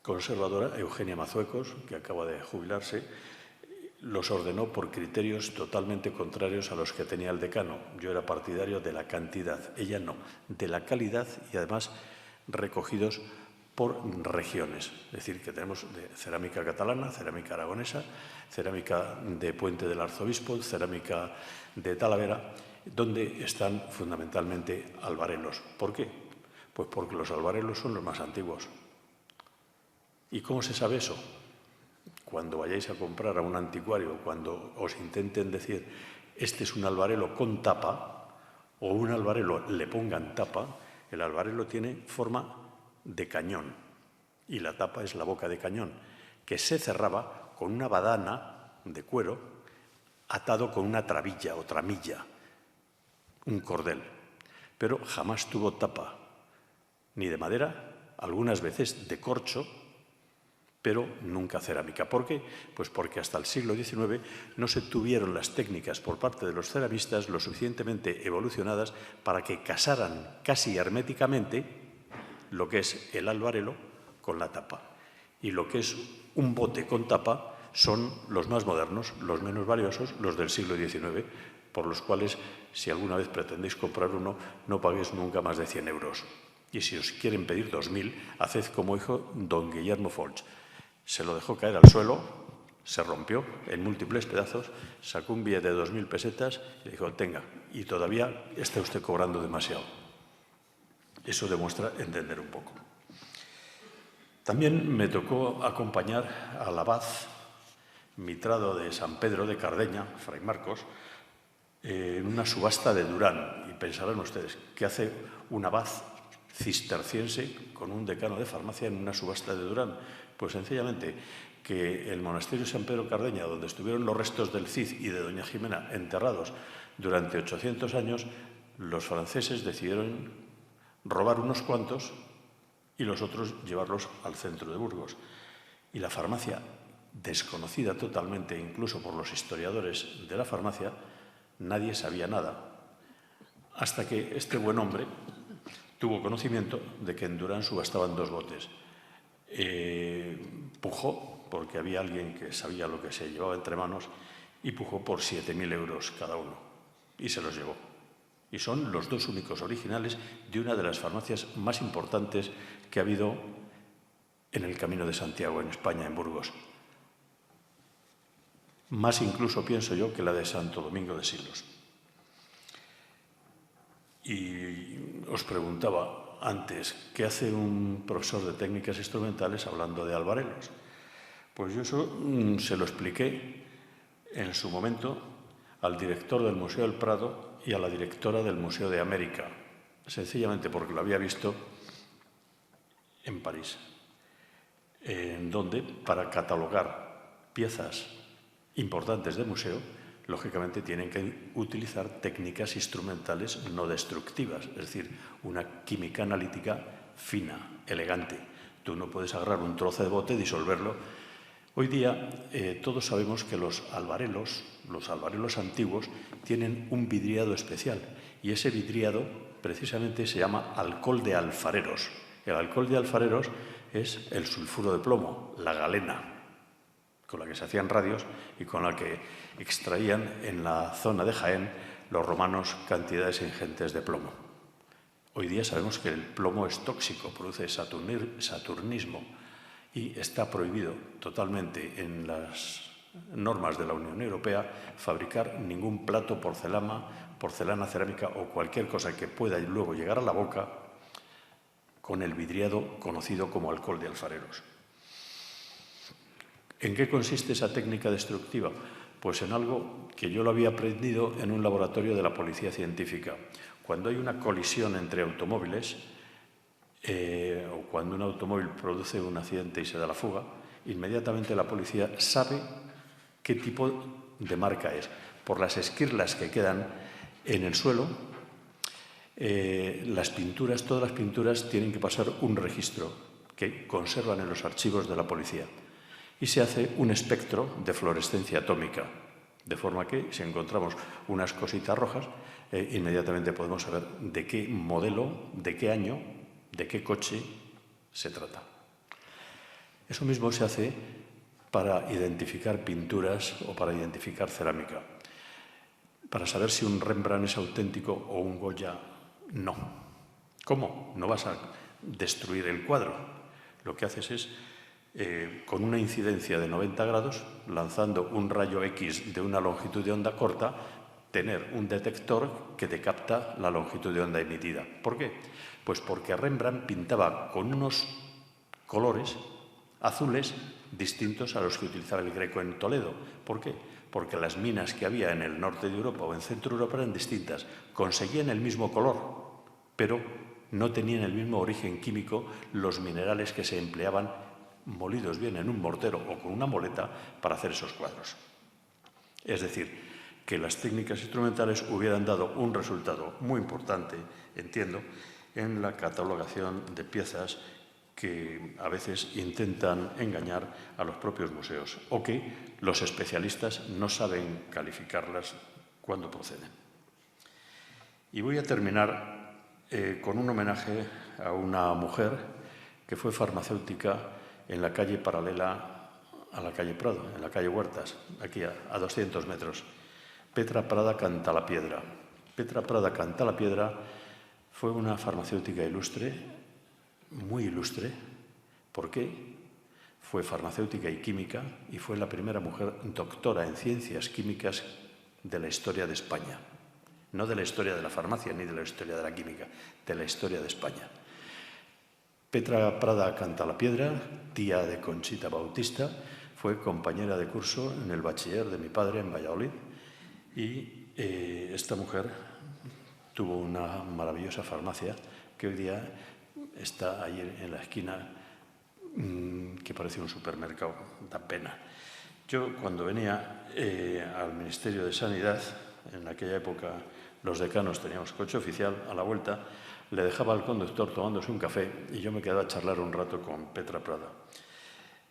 conservadora, Eugenia Mazuecos, que acaba de jubilarse, los ordenó por criterios totalmente contrarios a los que tenía el decano. Yo era partidario de la cantidad, ella no, de la calidad y además recogidos por regiones. Es decir, que tenemos de cerámica catalana, cerámica aragonesa, cerámica de Puente del Arzobispo, cerámica de Talavera, donde están fundamentalmente albarelos. ¿Por qué? Pues porque los albarelos son los más antiguos. ¿Y cómo se sabe eso? Cuando vayáis a comprar a un anticuario, cuando os intenten decir este es un albarelo con tapa o un albarelo le pongan tapa, el albarelo tiene forma de cañón y la tapa es la boca de cañón, que se cerraba con una badana de cuero atado con una trabilla o tramilla, un cordel, pero jamás tuvo tapa, ni de madera, algunas veces de corcho, pero nunca cerámica. ¿Por qué? Pues porque hasta el siglo XIX no se tuvieron las técnicas por parte de los ceramistas lo suficientemente evolucionadas para que casaran casi herméticamente lo que es el albarelo con la tapa. Y lo que es un bote con tapa son los más modernos, los menos valiosos, los del siglo XIX, por los cuales, si alguna vez pretendéis comprar uno, no paguéis nunca más de 100 euros. Y si os quieren pedir 2.000, haced como hizo don Guillermo Folch. Se lo dejó caer al suelo, se rompió en múltiples pedazos, sacó un billete de 2.000 pesetas y dijo, tenga, y todavía está usted cobrando demasiado. Eso demuestra entender un poco. También me tocó acompañar al abad mitrado de San Pedro de Cardeña, Fray Marcos, en una subasta de Durán. Y pensarán ustedes, ¿qué hace un abad cisterciense con un decano de farmacia en una subasta de Durán? Pues sencillamente que el monasterio San Pedro Cardeña, donde estuvieron los restos del Cid y de doña Jimena enterrados durante 800 años, los franceses decidieron robar unos cuantos y los otros llevarlos al centro de Burgos. Y la farmacia desconocida totalmente, incluso por los historiadores de la farmacia, nadie sabía nada. Hasta que este buen hombre tuvo conocimiento de que en Durán subastaban 2 botes. Pujó, porque había alguien que sabía lo que se llevaba entre manos, y pujó por 7.000 euros cada uno. Y se los llevó. Y son los 2 únicos originales de una de las farmacias más importantes que ha habido en el Camino de Santiago, en España, en Burgos. Más incluso, pienso yo, que la de Santo Domingo de Silos. Y os preguntaba antes, ¿qué hace un profesor de técnicas instrumentales hablando de albarelos? Pues yo eso se lo expliqué en su momento al director del Museo del Prado y a la directora del Museo de América, sencillamente porque lo había visto en París, en donde para catalogar piezas importantes de museo, lógicamente tienen que utilizar técnicas instrumentales no destructivas, es decir, una química analítica fina, elegante. Tú no puedes agarrar un trozo de bote y disolverlo. Hoy día todos sabemos que los albarelos antiguos tienen un vidriado especial y ese vidriado precisamente se llama alcohol de alfareros. El alcohol de alfareros es el sulfuro de plomo, la galena, con la que se hacían radios y con la que extraían en la zona de Jaén los romanos cantidades ingentes de plomo. Hoy día sabemos que el plomo es tóxico, produce saturnismo y está prohibido totalmente en las normas de la Unión Europea fabricar ningún plato, porcelana, cerámica o cualquier cosa que pueda luego llegar a la boca con el vidriado conocido como alcohol de alfareros. ¿En qué consiste esa técnica destructiva? Pues en algo que yo lo había aprendido en un laboratorio de la Policía Científica. Cuando hay una colisión entre automóviles, o cuando un automóvil produce un accidente y se da la fuga, inmediatamente la policía sabe qué tipo de marca es. Por las esquirlas que quedan en el suelo, todas las pinturas tienen que pasar un registro que conservan en los archivos de la policía. Y se hace un espectro de fluorescencia atómica, de forma que si encontramos unas cositas rojas, inmediatamente podemos saber de qué modelo, de qué año, de qué coche se trata. Eso mismo se hace para identificar pinturas o para identificar cerámica, para saber si un Rembrandt es auténtico o un Goya no. ¿Cómo? No vas a destruir el cuadro. Lo que haces es, con una incidencia de 90 grados, lanzando un rayo X de una longitud de onda corta, tener un detector que te capta la longitud de onda emitida. ¿Por qué? Pues porque Rembrandt pintaba con unos colores azules distintos a los que utilizaba el Greco en Toledo. ¿Por qué? Porque las minas que había en el norte de Europa o en Centro Europa eran distintas. Conseguían el mismo color, pero no tenían el mismo origen químico los minerales que se empleaban molidos bien en un mortero o con una moleta para hacer esos cuadros. Es decir, que las técnicas instrumentales hubieran dado un resultado muy importante, entiendo, en la catalogación de piezas que a veces intentan engañar a los propios museos o que los especialistas no saben calificarlas cuando proceden. Y voy a terminar con un homenaje a una mujer que fue farmacéutica en la calle paralela a la calle Prado, en la calle Huertas, aquí a 200 metros. Petra Prada Cantalapiedra. Petra Prada Cantalapiedra fue una farmacéutica ilustre, muy ilustre. ¿Por qué? Fue farmacéutica y química y fue la primera mujer doctora en ciencias químicas de la historia de España. No de la historia de la farmacia ni de la historia de la química, de la historia de España. Petra Prada Cantalapiedra, tía de Conchita Bautista, fue compañera de curso en el bachiller de mi padre en Valladolid y esta mujer tuvo una maravillosa farmacia que hoy día está ahí en la esquina que parece un supermercado, da pena. Yo cuando venía al Ministerio de Sanidad, en aquella época los decanos teníamos coche oficial, a la vuelta le dejaba al conductor tomándose un café y yo me quedaba a charlar un rato con Petra Prada.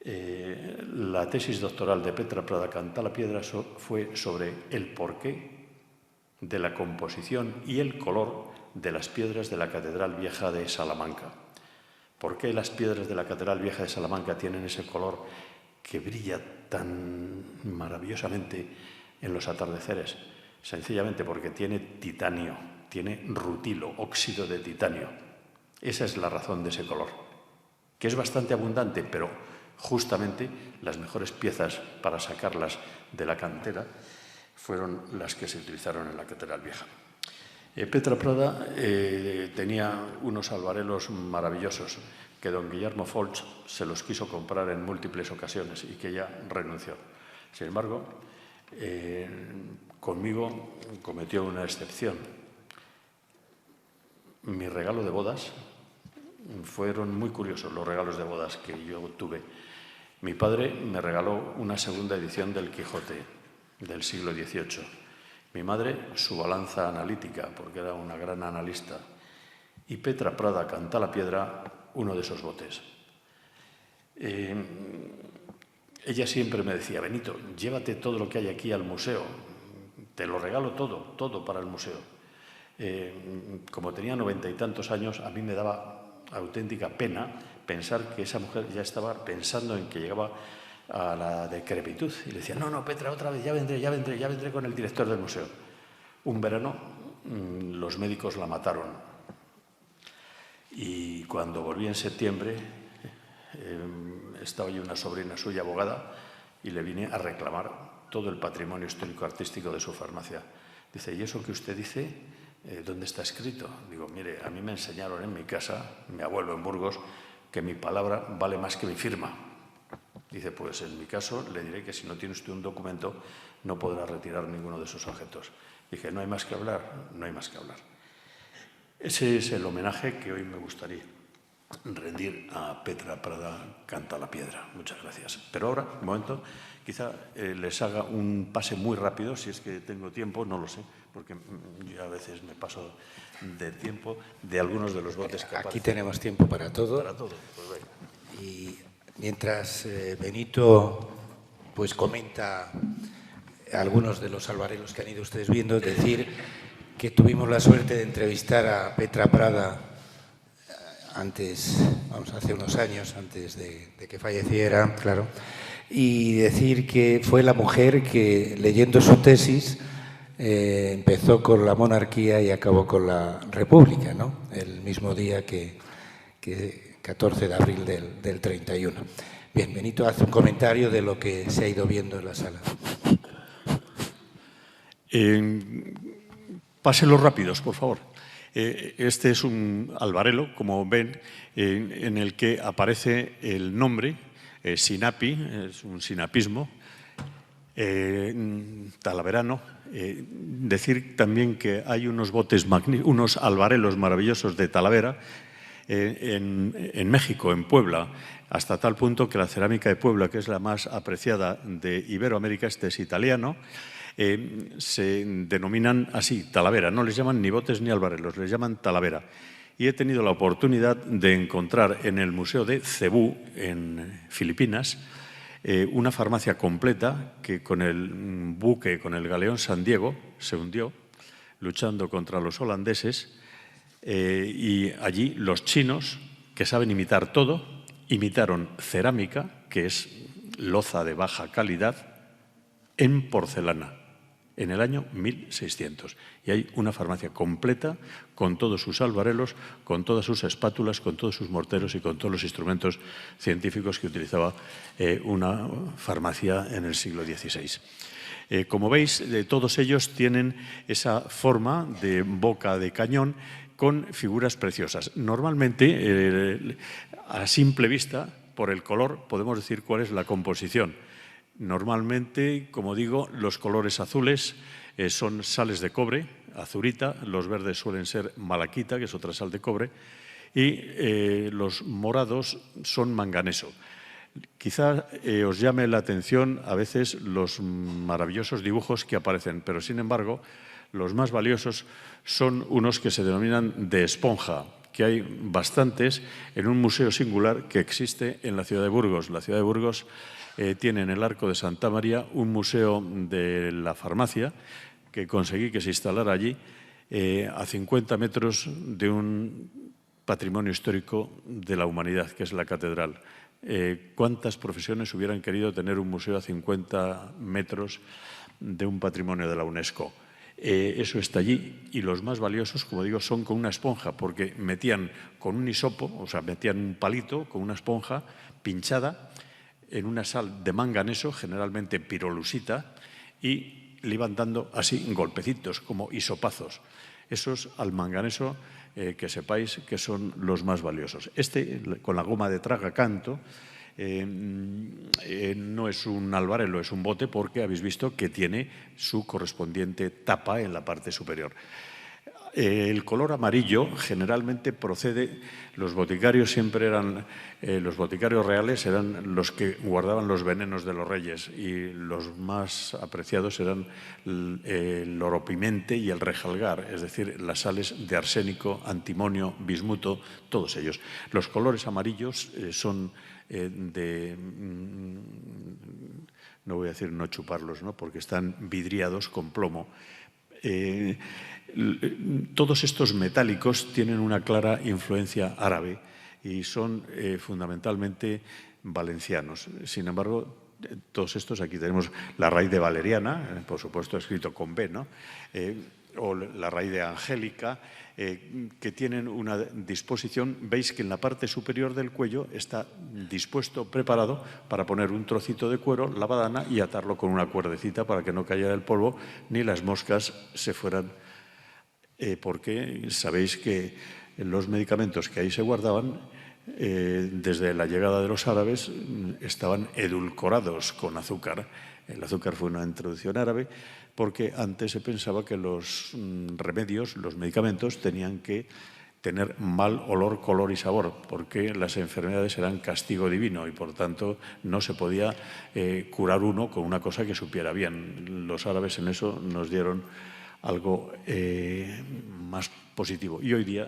La tesis doctoral de Petra Prada Cantalapiedra fue sobre el porqué de la composición y el color de las piedras de la Catedral Vieja de Salamanca. ¿Por qué las piedras de la Catedral Vieja de Salamanca tienen ese color que brilla tan maravillosamente en los atardeceres? Sencillamente porque tiene titanio, tiene rutilo, óxido de titanio. Esa es la razón de ese color, que es bastante abundante, pero justamente las mejores piezas para sacarlas de la cantera fueron las que se utilizaron en la Catedral Vieja. Petra Prada tenía unos albarelos maravillosos que don Guillermo Folch se los quiso comprar en múltiples ocasiones y que ella renunció. Sin embargo, conmigo cometió una excepción. Mi regalo de bodas, fueron muy curiosos los regalos de bodas que yo tuve. Mi padre me regaló una segunda edición del Quijote del siglo XVIII. Mi madre su balanza analítica, porque era una gran analista. Y Petra Prada Cantalapiedra, uno de esos botes. Ella siempre me decía, Benito, llévate todo lo que hay aquí al museo. Te lo regalo todo, todo para el museo. Como tenía 90 y tantos años, a mí me daba auténtica pena pensar que esa mujer ya estaba pensando en que llegaba a la decrepitud. Y le decía, no, Petra, otra vez, ya vendré con el director del museo. Un verano los médicos la mataron. Y cuando volví en septiembre, estaba yo una sobrina suya, abogada, y le vine a reclamar todo el patrimonio histórico-artístico de su farmacia. Dice, ¿y eso que usted dice, dónde está escrito? Digo, mire, a mí me enseñaron en mi casa, mi abuelo en Burgos, que mi palabra vale más que mi firma. Dice, pues en mi caso le diré que si no tiene usted un documento no podrá retirar ninguno de esos objetos. Dije, no hay más que hablar, no hay más que hablar. Ese es el homenaje que hoy me gustaría rendir a Petra Prada Cantalapiedra. Muchas gracias. Pero ahora, un momento, quizá les haga un pase muy rápido, si es que tengo tiempo, no lo sé, porque yo a veces me paso de tiempo de algunos de los botes que Aquí tenemos tiempo para todo. Para todo, pues venga. Y mientras Benito pues comenta algunos de los albarelos que han ido ustedes viendo, es decir, que tuvimos la suerte de entrevistar a Petra Prada hace unos años, antes de que falleciera, claro, y decir que fue la mujer que, leyendo su tesis, empezó con la monarquía y acabó con la república, ¿no? El mismo día que 14 de abril del 31. Bien, Benito hace un comentario de lo que se ha ido viendo en la sala. Pásenlos rápidos, por favor. Este es un albarelo, como ven, en el que aparece el nombre, Sinapi, es un sinapismo, talaverano. Decir también que hay unos unos albarelos maravillosos de Talavera en México, en Puebla, hasta tal punto que la cerámica de Puebla, que es la más apreciada de Iberoamérica, este es italiano, se denominan así, Talavera. No les llaman ni botes ni albarelos, les llaman Talavera. Y he tenido la oportunidad de encontrar en el Museo de Cebú, en Filipinas, una farmacia completa que con el buque, con el galeón San Diego, se hundió luchando contra los holandeses, y allí los chinos, que saben imitar todo, imitaron cerámica, que es loza de baja calidad, en porcelana, en el año 1600. Y hay una farmacia completa con todos sus albarelos, con todas sus espátulas, con todos sus morteros y con todos los instrumentos científicos que utilizaba una farmacia en el siglo XVI. Como veis, todos ellos tienen esa forma de boca de cañón con figuras preciosas. Normalmente, a simple vista, por el color, podemos decir cuál es la composición. Normalmente, como digo, los colores azules son sales de cobre, azurita, los verdes suelen ser malaquita, que es otra sal de cobre, y los morados son manganeso. Quizá os llame la atención a veces los maravillosos dibujos que aparecen, pero sin embargo, los más valiosos son unos que se denominan de esponja, que hay bastantes en un museo singular que existe en la ciudad de Burgos. La ciudad de Burgos tiene en el Arco de Santa María un museo de la farmacia que conseguí que se instalara allí a 50 metros de un patrimonio histórico de la humanidad, que es la catedral. ¿Cuántas profesiones hubieran querido tener un museo a 50 metros de un patrimonio de la UNESCO? Eso está allí, y los más valiosos, como digo, son con una esponja, porque metían con un hisopo, o sea, metían un palito con una esponja pinchada en una sal de manganeso, generalmente pirolusita, y le iban dando así golpecitos, como hisopazos. Esos al manganeso, que sepáis que son los más valiosos. Este, con la goma de tragacanto, no es un albarelo, es un bote, porque habéis visto que tiene su correspondiente tapa en la parte superior. El color amarillo generalmente procede, los boticarios siempre eran, los boticarios reales eran los que guardaban los venenos de los reyes, y los más apreciados eran el oropimente y el rejalgar, es decir, las sales de arsénico, antimonio, bismuto, todos ellos. Los colores amarillos son no voy a decir no chuparlos, ¿no?, porque están vidriados con plomo. Todos estos metálicos tienen una clara influencia árabe y son fundamentalmente valencianos. Sin embargo, todos estos, aquí tenemos la raíz de valeriana, por supuesto escrito con B, ¿no?, o la raíz de angélica, que tienen una disposición. Veis que en la parte superior del cuello está dispuesto, preparado para poner un trocito de cuero, la badana, y atarlo con una cuerdecita para que no cayera el polvo ni las moscas se fueran, porque sabéis que los medicamentos que ahí se guardaban, desde la llegada de los árabes, estaban edulcorados con azúcar. El azúcar fue una introducción árabe, porque antes se pensaba que los remedios, los medicamentos, tenían que tener mal olor, color y sabor, porque las enfermedades eran castigo divino y, por tanto, no se podía curar uno con una cosa que supiera bien. Los árabes en eso nos dieron algo más positivo. Y hoy día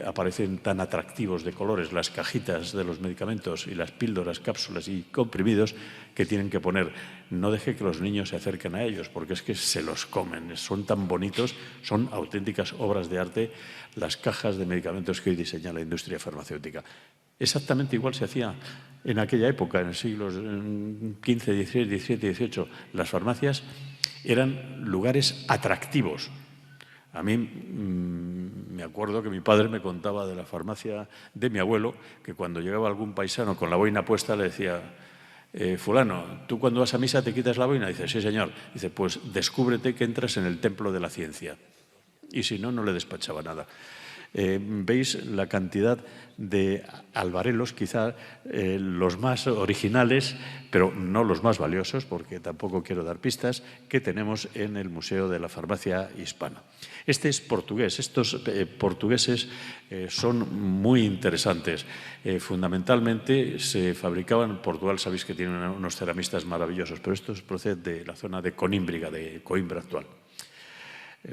aparecen tan atractivos de colores las cajitas de los medicamentos y las píldoras, cápsulas y comprimidos, que tienen que poner: no deje que los niños se acerquen a ellos, porque es que se los comen. Son tan bonitos, son auténticas obras de arte las cajas de medicamentos que hoy diseña la industria farmacéutica. Exactamente igual se hacía en aquella época, en los siglos XV, XVI, XVII, XVIII. Las farmacias eran lugares atractivos. A mí me acuerdo que mi padre me contaba de la farmacia de mi abuelo, que cuando llegaba algún paisano con la boina puesta le decía: fulano, ¿tú cuando vas a misa te quitas la boina? Dice: sí, señor. Dice: pues descúbrete que entras en el templo de la ciencia. Y si no, no le despachaba nada. Veis la cantidad de albarelos, quizá los más originales, pero no los más valiosos, porque tampoco quiero dar pistas, que tenemos en el Museo de la Farmacia Hispana. Este es portugués. Estos portugueses son muy interesantes. Fundamentalmente se fabricaban en Portugal, sabéis que tienen unos ceramistas maravillosos, pero estos proceden de la zona de Conímbriga, de Coimbra actual.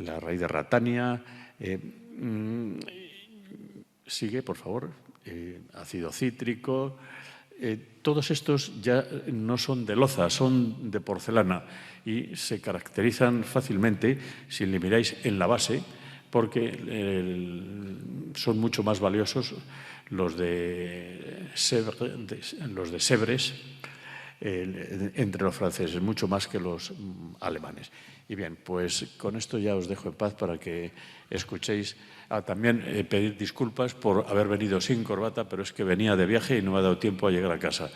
La raíz de ratania. Sigue, por favor. Ácido cítrico. Todos estos ya no son de loza, son de porcelana, y se caracterizan fácilmente, si le miráis en la base, porque son mucho más valiosos los de Sèvres, entre los franceses, mucho más que los alemanes. Y bien, pues con esto ya os dejo en paz para que escuchéis. También pedir disculpas por haber venido sin corbata, pero es que venía de viaje y no me ha dado tiempo a llegar a casa.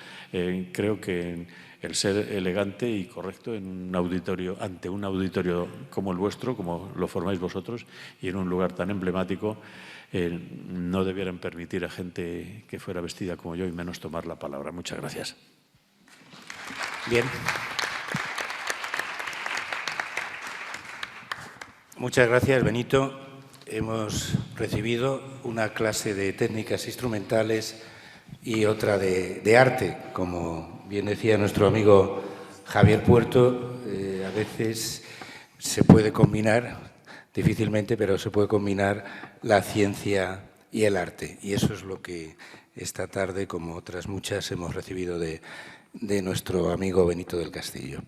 Creo que el ser elegante y correcto en un auditorio, ante un auditorio como el vuestro, como lo formáis vosotros, y en un lugar tan emblemático, no debieran permitir a gente que fuera vestida como yo, y menos tomar la palabra. Muchas gracias. Bien. Muchas gracias, Benito. Hemos recibido una clase de técnicas instrumentales y otra de arte. Como bien decía nuestro amigo Javier Puerto, a veces se puede combinar, difícilmente, pero se puede combinar la ciencia y el arte. Y eso es lo que esta tarde, como otras muchas, hemos recibido de nuestro amigo Benito del Castillo.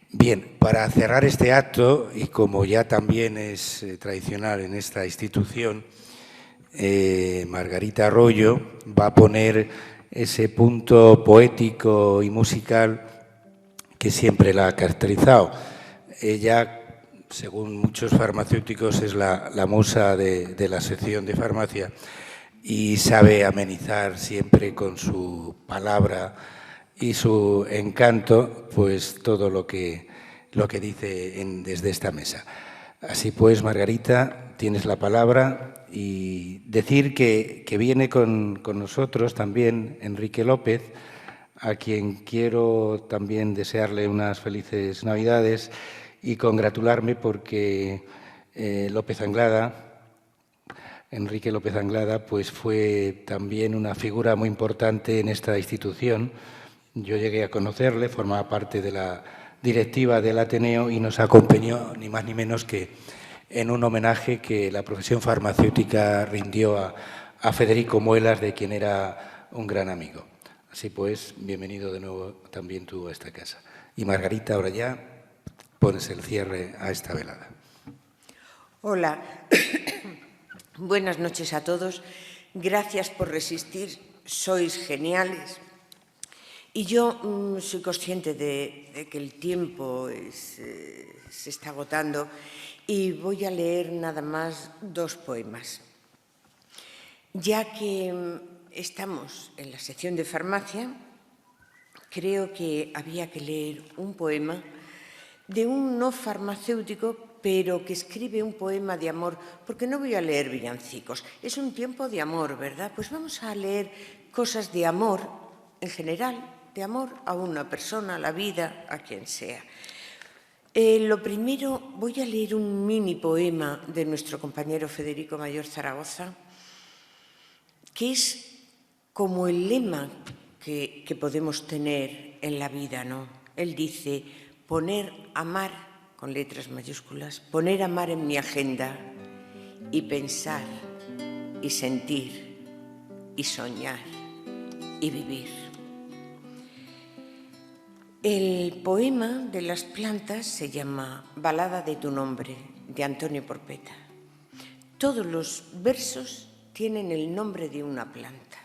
Bien, para cerrar este acto, y como ya también es tradicional en esta institución, Margarita Arroyo va a poner ese punto poético y musical que siempre la ha caracterizado. Ella, según muchos farmacéuticos, es la musa de la sección de farmacia y sabe amenizar siempre con su palabra y su encanto, pues todo lo que dice desde esta mesa. Así pues, Margarita, tienes la palabra y decir que viene con nosotros también Enrique López, a quien quiero también desearle unas felices Navidades y congratularme porque Enrique López Anglada, pues fue también una figura muy importante en esta institución. Yo llegué a conocerle, formaba parte de la directiva del Ateneo y nos acompañó ni más ni menos que en un homenaje que la profesión farmacéutica rindió a Federico Muelas, de quien era un gran amigo. Así pues, bienvenido de nuevo también tú a esta casa. Y Margarita, ahora ya pones el cierre a esta velada. Hola, buenas noches a todos. Gracias por resistir, sois geniales. Y yo soy consciente de que el tiempo se está agotando y voy a leer nada más 2 poemas. Ya que estamos en la sección de farmacia, creo que había que leer un poema de un no farmacéutico, pero que escribe un poema de amor, porque no voy a leer villancicos. Es un tiempo de amor, ¿verdad? Pues vamos a leer cosas de amor en general, de amor a una persona, a la vida, a quien sea. Lo primero, voy a leer un mini poema de nuestro compañero Federico Mayor Zaragoza, que es como el lema que podemos tener en la vida, ¿no? Él dice, poner amar, con letras mayúsculas, poner amar en mi agenda y pensar y sentir y soñar y vivir. El poema de las plantas se llama Balada de tu nombre, de Antonio Porpeta. Todos los versos tienen el nombre de una planta.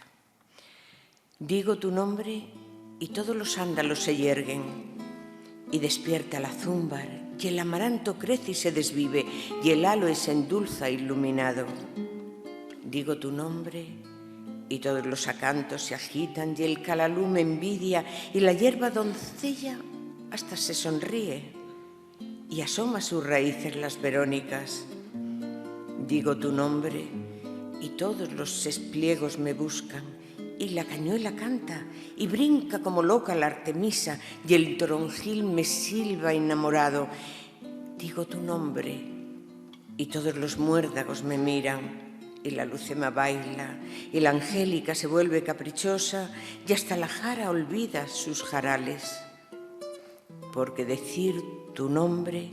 Digo tu nombre y todos los sándalos se yerguen y despierta la zúmbar y el amaranto crece y se desvive y el aloe se endulza iluminado. Digo tu nombre y todos los acantos se agitan y el calalú me envidia y la hierba doncella hasta se sonríe y asoma sus raíces las verónicas. Digo tu nombre y todos los espliegos me buscan y la cañuela canta y brinca como loca la artemisa y el toronjil me silba enamorado. Digo tu nombre y todos los muérdagos me miran y la lucema baila, y la angélica se vuelve caprichosa, y hasta la jara olvida sus jarales. Porque decir tu nombre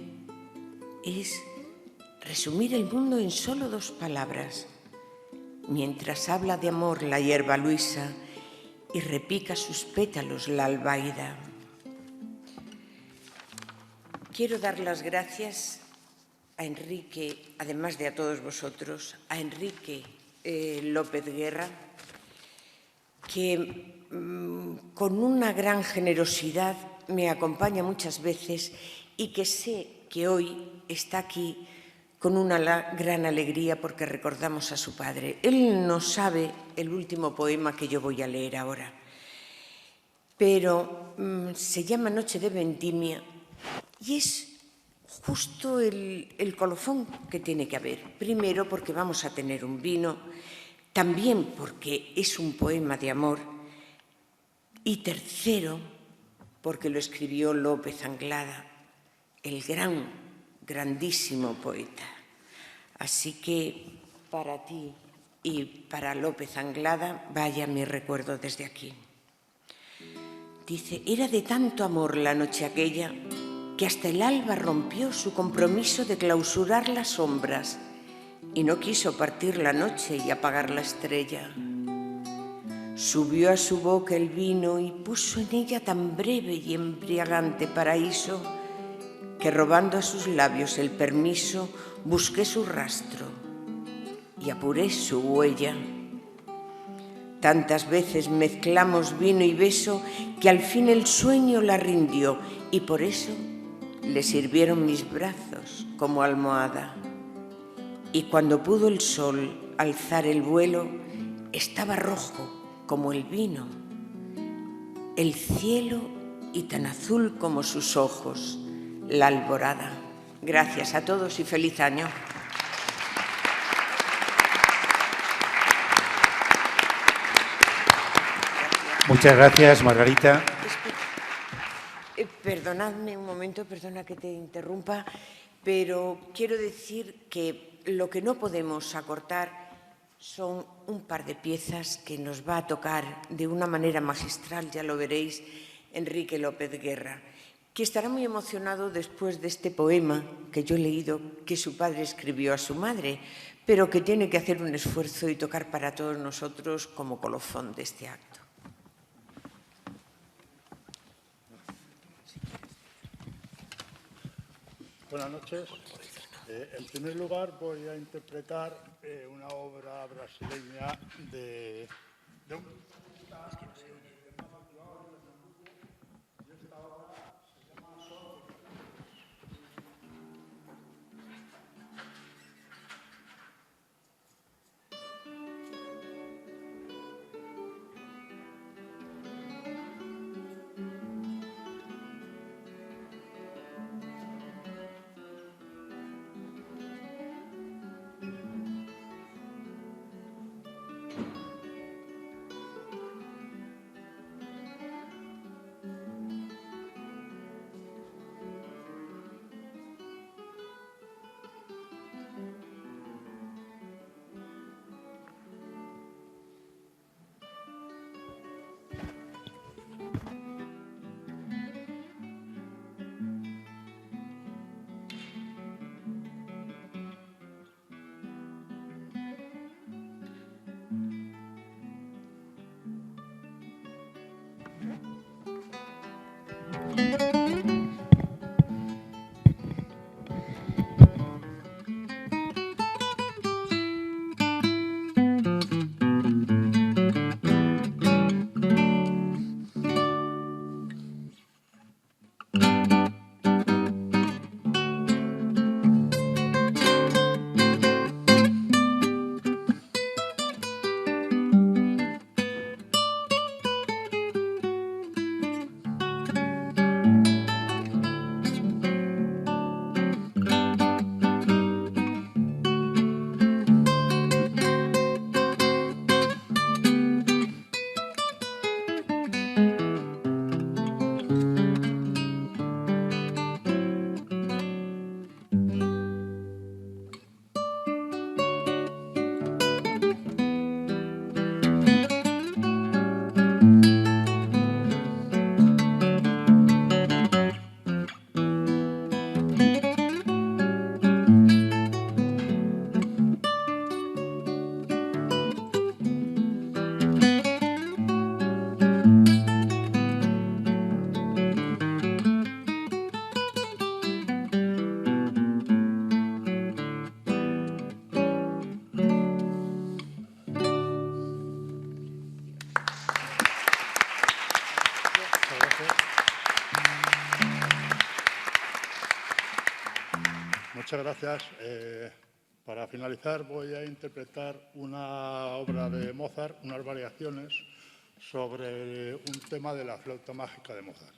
es resumir el mundo en solo 2 palabras, mientras habla de amor la hierba luisa y repica sus pétalos la albaida. Quiero dar las gracias a Enrique, además de a todos vosotros, a Enrique López Guerra, que con una gran generosidad me acompaña muchas veces y que sé que hoy está aquí con una gran alegría porque recordamos a su padre. Él no sabe el último poema que yo voy a leer ahora, pero se llama Noche de Vendimia y es justo el colofón que tiene que haber. Primero, porque vamos a tener un vino, también porque es un poema de amor, y tercero, porque lo escribió López Anglada, el grandísimo poeta. Así que para ti y para López Anglada, vaya mi recuerdo desde aquí. Dice, era de tanto amor la noche aquella que hasta el alba rompió su compromiso de clausurar las sombras y no quiso partir la noche y apagar la estrella. Subió a su boca el vino y puso en ella tan breve y embriagante paraíso que, robando a sus labios el permiso, busqué su rastro y apuré su huella. Tantas veces mezclamos vino y beso que al fin el sueño la rindió, y por eso le sirvieron mis brazos como almohada. Y cuando pudo el sol alzar el vuelo, estaba rojo como el vino, el cielo, y tan azul como sus ojos, la alborada. Gracias a todos y feliz año. Muchas gracias, Margarita. Perdonadme un momento, perdona que te interrumpa, pero quiero decir que lo que no podemos acortar son un par de piezas que nos va a tocar de una manera magistral, ya lo veréis, Enrique López Guerra, que estará muy emocionado después de este poema que yo he leído, que su padre escribió a su madre, pero que tiene que hacer un esfuerzo y tocar para todos nosotros como colofón de este acto. Buenas noches. En primer lugar, voy a interpretar una obra brasileña de un... Muchas gracias. Para finalizar voy a interpretar una obra de Mozart, unas variaciones sobre un tema de la flauta mágica de Mozart.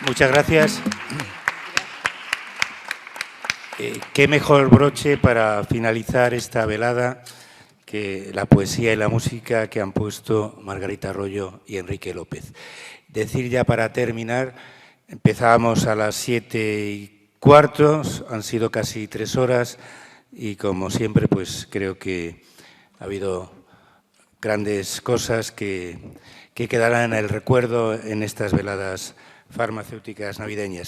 Muchas gracias. Qué mejor broche para finalizar esta velada que la poesía y la música que han puesto Margarita Arroyo y Enrique López. Decir ya para terminar, empezábamos a las 7:15, han sido casi 3 horas y como siempre pues creo que ha habido grandes cosas que quedarán en el recuerdo en estas veladas farmacéuticas navideñas.